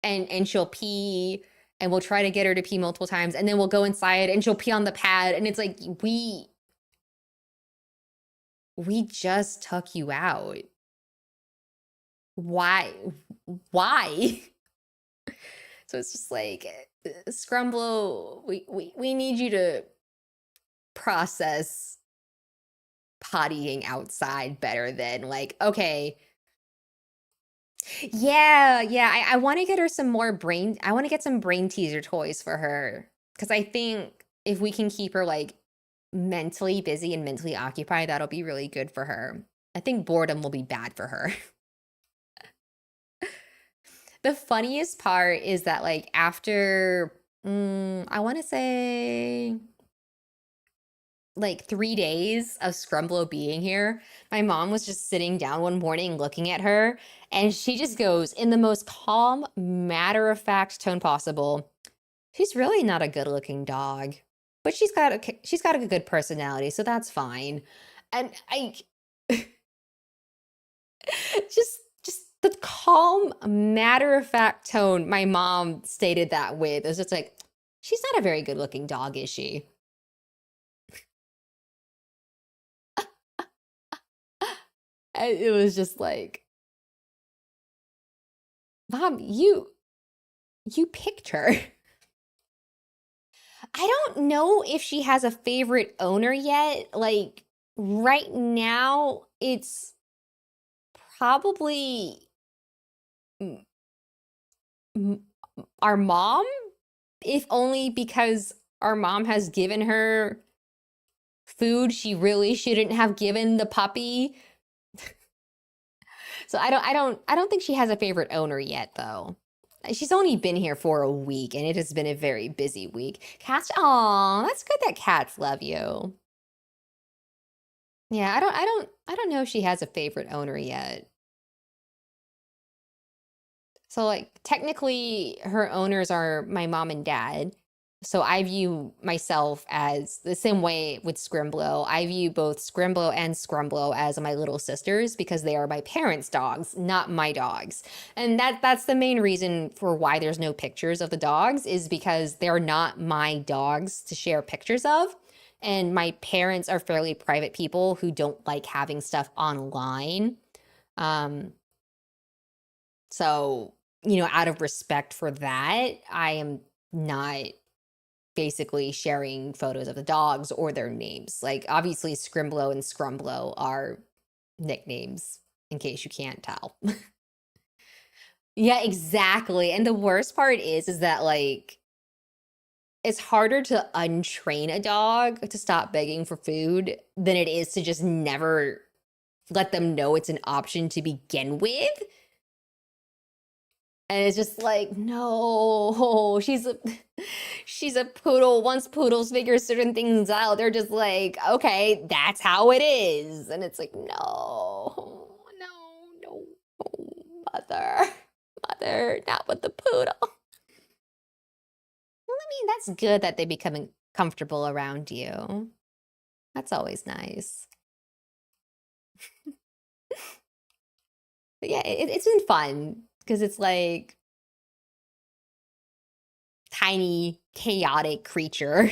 and she'll pee, and we'll try to get her to pee multiple times, and then we'll go inside and she'll pee on the pad, and it's like we just took you out. Why? Why? So it's just like, Scrumblo, we need you to process pottying outside better than like, okay. Yeah, I want to get her some more I want to get some brain teaser toys for her. Because I think if we can keep her like mentally busy and mentally occupied, that'll be really good for her. I think boredom will be bad for her. The funniest part is that like after, I want to say like 3 days of Scrumblo being here, my mom was just sitting down one morning looking at her, and she just goes in the most calm, matter-of-fact tone possible, "She's really not a good-looking dog, but she's got a good personality, so that's fine." And I just the calm, matter-of-fact tone my mom stated that with, is just like, she's not a very good-looking dog, is she? And it was just like, Mom, you picked her. I don't know if she has a favorite owner yet. Like right now, it's probably our mom, if only because our mom has given her food she really shouldn't have given the puppy. So I don't think she has a favorite owner yet, though. She's only been here for a week, and it has been a very busy week. Cats, aw, that's good that cats love you. Yeah, I don't know if she has a favorite owner yet. So like technically her owners are my mom and dad. So I view myself as the same way with Scrimblow. I view both Scrimblow and Scrumblow as my little sisters because they are my parents' dogs, not my dogs. And that's the main reason for why there's no pictures of the dogs is because they're not my dogs to share pictures of. And my parents are fairly private people who don't like having stuff online. Um, so, out of respect for that, I am not basically sharing photos of the dogs or their names. Like, obviously, Scrimblow and Scrumblow are nicknames, in case you can't tell. Yeah, exactly. And the worst part is that, like, it's harder to untrain a dog to stop begging for food than it is to just never let them know it's an option to begin with. And it's just like, no, she's a poodle. Once poodles figure certain things out, they're just like, okay, that's how it is. And it's like, no, no, no, mother, mother, not with the poodle. Well, I mean, that's good that they becoming comfortable around you. That's always nice. But yeah, it's been fun because it's like tiny, chaotic creature.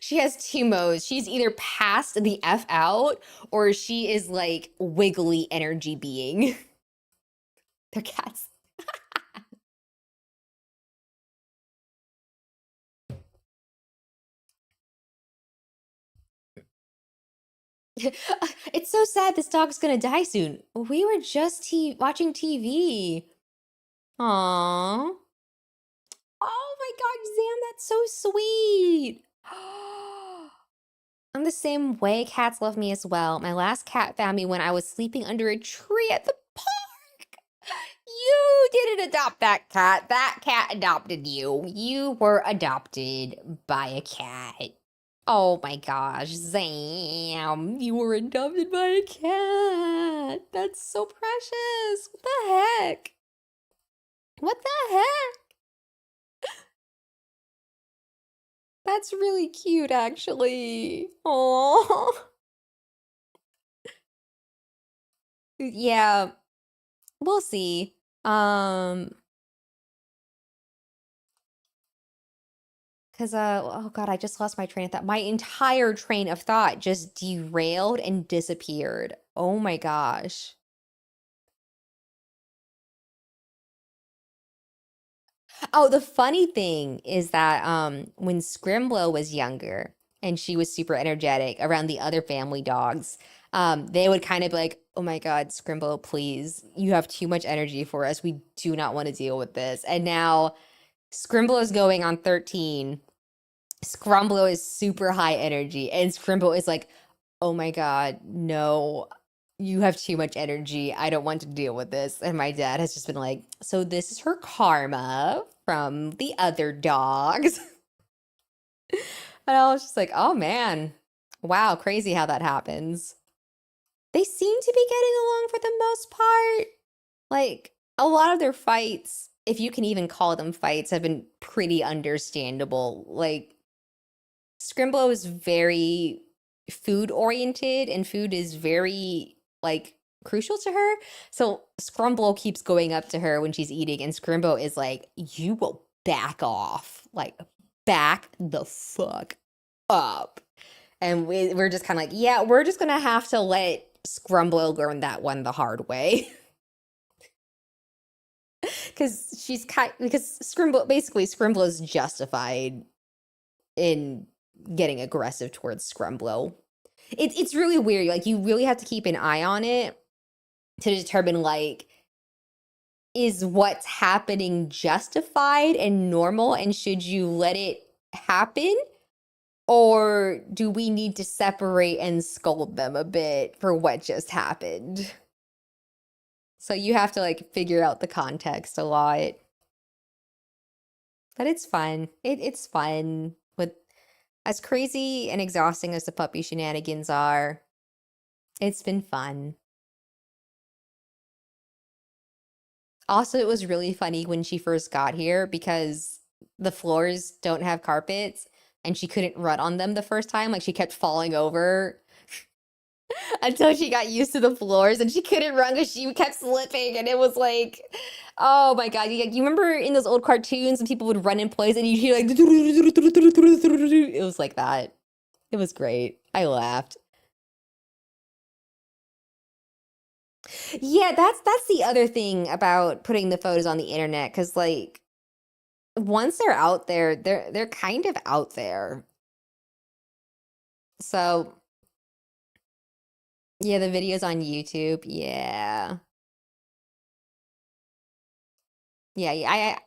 She has two modes. She's either passed the F out or she is like wiggly energy being. They're cats. It's so sad this dog's gonna die soon. We were just watching TV. Aww. Oh my God, Zam, that's so sweet. I'm the same way. Cats love me as well. My last cat found me when I was sleeping under a tree at the park. You didn't adopt that cat. That cat adopted you. You were adopted by a cat. Oh my gosh, Zam, you were adopted by a cat. That's so precious. What the heck? What the heck? That's really cute, actually. Oh, yeah, we'll see. Um, because oh God, I just lost my train of thought. My entire train of thought just derailed and disappeared. Oh my gosh. Oh, the funny thing is that when Scrimblow was younger and she was super energetic around the other family dogs, they would kind of be like, "Oh my God, Scrimblow, please, you have too much energy for us. We do not want to deal with this." And now Scrimblow is going on 13. Scrumblow is super high energy, and Scrimble is like, "Oh my God, no, you have too much energy. I don't want to deal with this." And my dad has just been like, "So this is her karma from the other dogs." And I was just like, "Oh man, wow, crazy how that happens." They seem to be getting along for the most part. Like a lot of their fights, if you can even call them fights, have been pretty understandable. Like Scrimblow is very food oriented and food is very like crucial to her. So Scrumblow keeps going up to her when she's eating and Scrimbo is like, "You will back off. Like back the fuck up." And we're just kind of like, "Yeah, we're just gonna have to let Scrumblow learn that one the hard way." Because Scrimblow's justified in getting aggressive towards Scrumblow. It's really weird. Like you really have to keep an eye on it to determine like is what's happening justified and normal and should you let it happen or do we need to separate and scold them a bit for what just happened? So you have to like figure out the context a lot. But it's fun. It's fun with as crazy and exhausting as the puppy shenanigans are. It's been fun. Also, it was really funny when she first got here because the floors don't have carpets and she couldn't run on them the first time. Like she kept falling over until she got used to the floors and she couldn't run because she kept slipping. And it was like, oh my God. You remember in those old cartoons when people would run in place and you'd hear like, it was like that. It was great. I laughed. Yeah, that's the other thing about putting the photos on the internet, because like once they're out there, they're kind of out there. So yeah, the videos on YouTube, yeah. Yeah,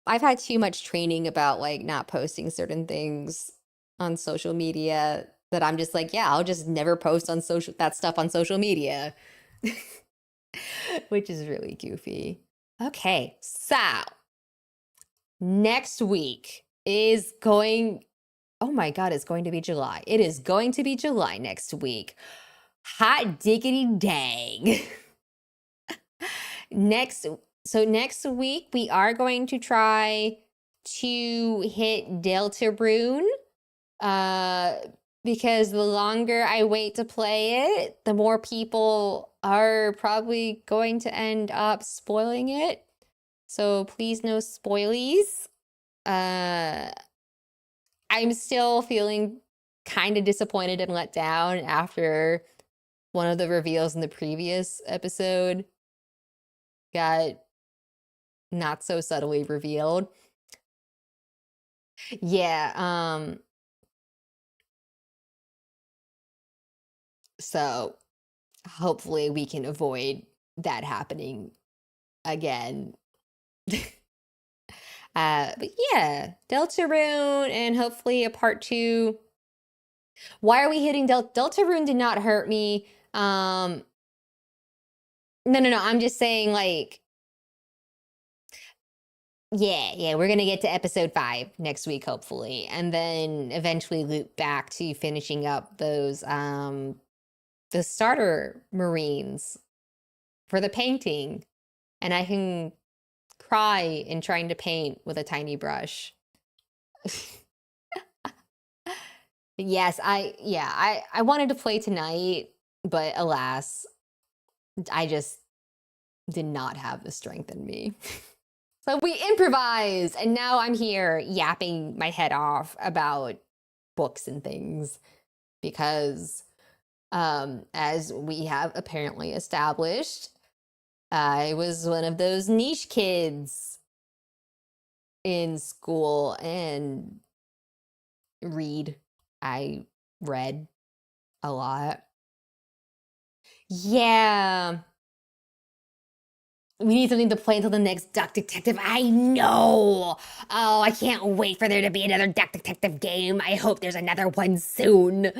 I've had too much training about like not posting certain things on social media that I'm just like, yeah, I'll just never post on social that stuff on social media, which is really goofy. Okay, so next week is going, oh my God, it's going to be July. It is going to be July next week. Hot diggity dang. Next, so next week we are going to try to hit Deltarune, uh, because the longer I wait to play it, the more people are probably going to end up spoiling it. So please no spoilies. Uh, I'm still feeling kind of disappointed and let down after one of the reveals in the previous episode got not so subtly revealed. Yeah, so hopefully we can avoid that happening again. But yeah, Deltarune and hopefully a part two. Why are we hitting Deltarune did not hurt me. No. I'm just saying, like, yeah, we're gonna get to episode 5 next week, hopefully, and then eventually loop back to finishing up those the starter Marines for the painting, and I can cry in trying to paint with a tiny brush. Yes, I wanted to play tonight, but alas, I just did not have the strength in me. So we improvised, and now I'm here yapping my head off about books and things because, as we have apparently established, I was one of those niche kids in school and read. I read a lot. Yeah. We need something to play until the next Duck Detective. I know. Oh, I can't wait for there to be another Duck Detective game. I hope there's another one soon.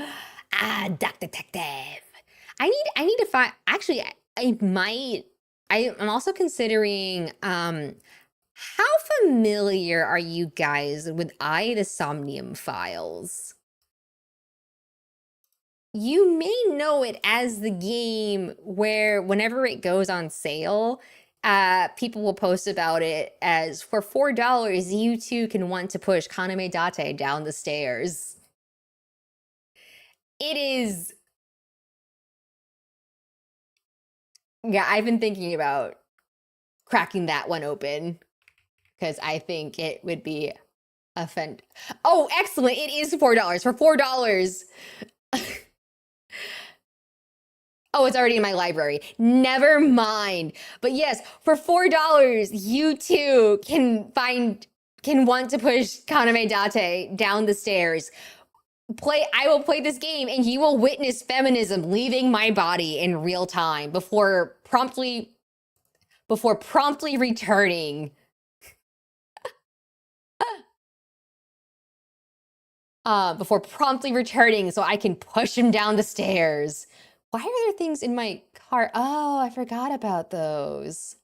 Ah, Duck Detective. I need to find, actually, I might, I'm also considering, how familiar are you guys with the Somnium Files? You may know it as the game where whenever it goes on sale, people will post about it as for $4, you too can want to push Kaname Date down the stairs. It is, yeah, I've been thinking about cracking that one open because I think it would be a fun. Oh, excellent. It is $4 for $4. Oh, it's already in my library. Never mind. But yes, for $4, you too can want to push Kaname Date down the stairs. I will play this game and you will witness feminism leaving my body in real time before promptly returning. Before promptly returning so I can push him down the stairs. Why are there things in my cart? Oh, I forgot about those.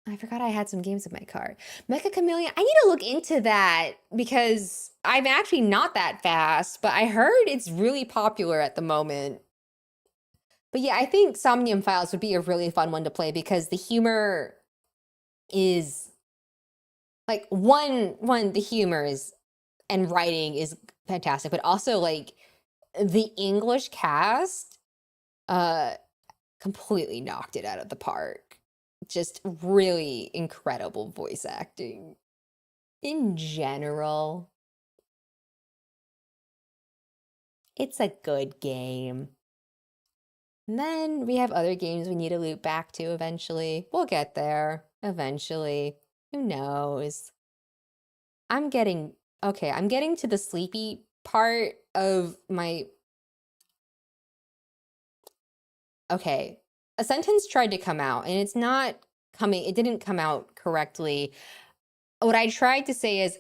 I forgot I had some games in my cart. Mecha Chameleon, I need to look into that because I'm actually not that fast, but I heard it's really popular at the moment. But yeah, I think Somnium Files would be a really fun one to play because the humor is like the humor is and writing is fantastic, but also like the English cast uh completely knocked it out of the park. Just really incredible voice acting in general. It's a good game. And then we have other games we need to loop back to eventually. We'll get there eventually. Who knows? I'm getting, okay, I'm getting to the sleepy part of my, okay, a sentence tried to come out and it's not coming, it didn't come out correctly. What I tried to say is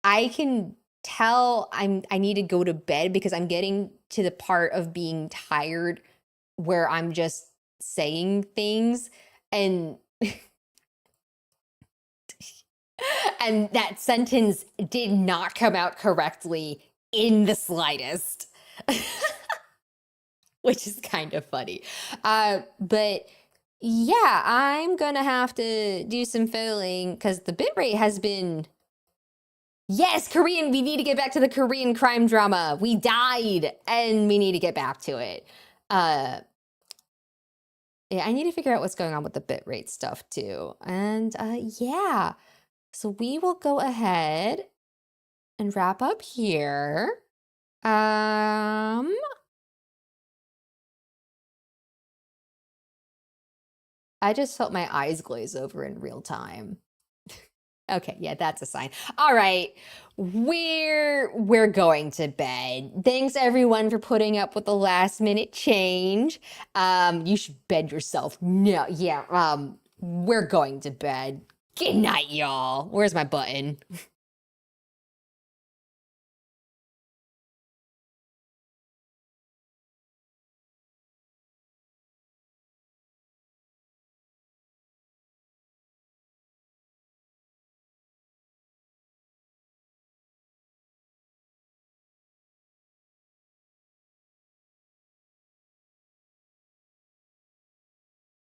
I can tell I need to go to bed because I'm getting to the part of being tired where I'm just saying things and and that sentence did not come out correctly in the slightest, which is kind of funny. But yeah, I'm gonna have to do some fiddling because the bitrate has been. Yes, Korean. We need to get back to the Korean crime drama. We died, and we need to get back to it. Uh, yeah, I need to figure out what's going on with the bitrate stuff too. And yeah, so we will go ahead and wrap up here. Um, I just felt my eyes glaze over in real time. Okay, yeah, that's a sign. All right, we're going to bed. Thanks everyone for putting up with the last minute change. You should bed yourself. No, yeah, we're going to bed. Good night, y'all. Where's my button?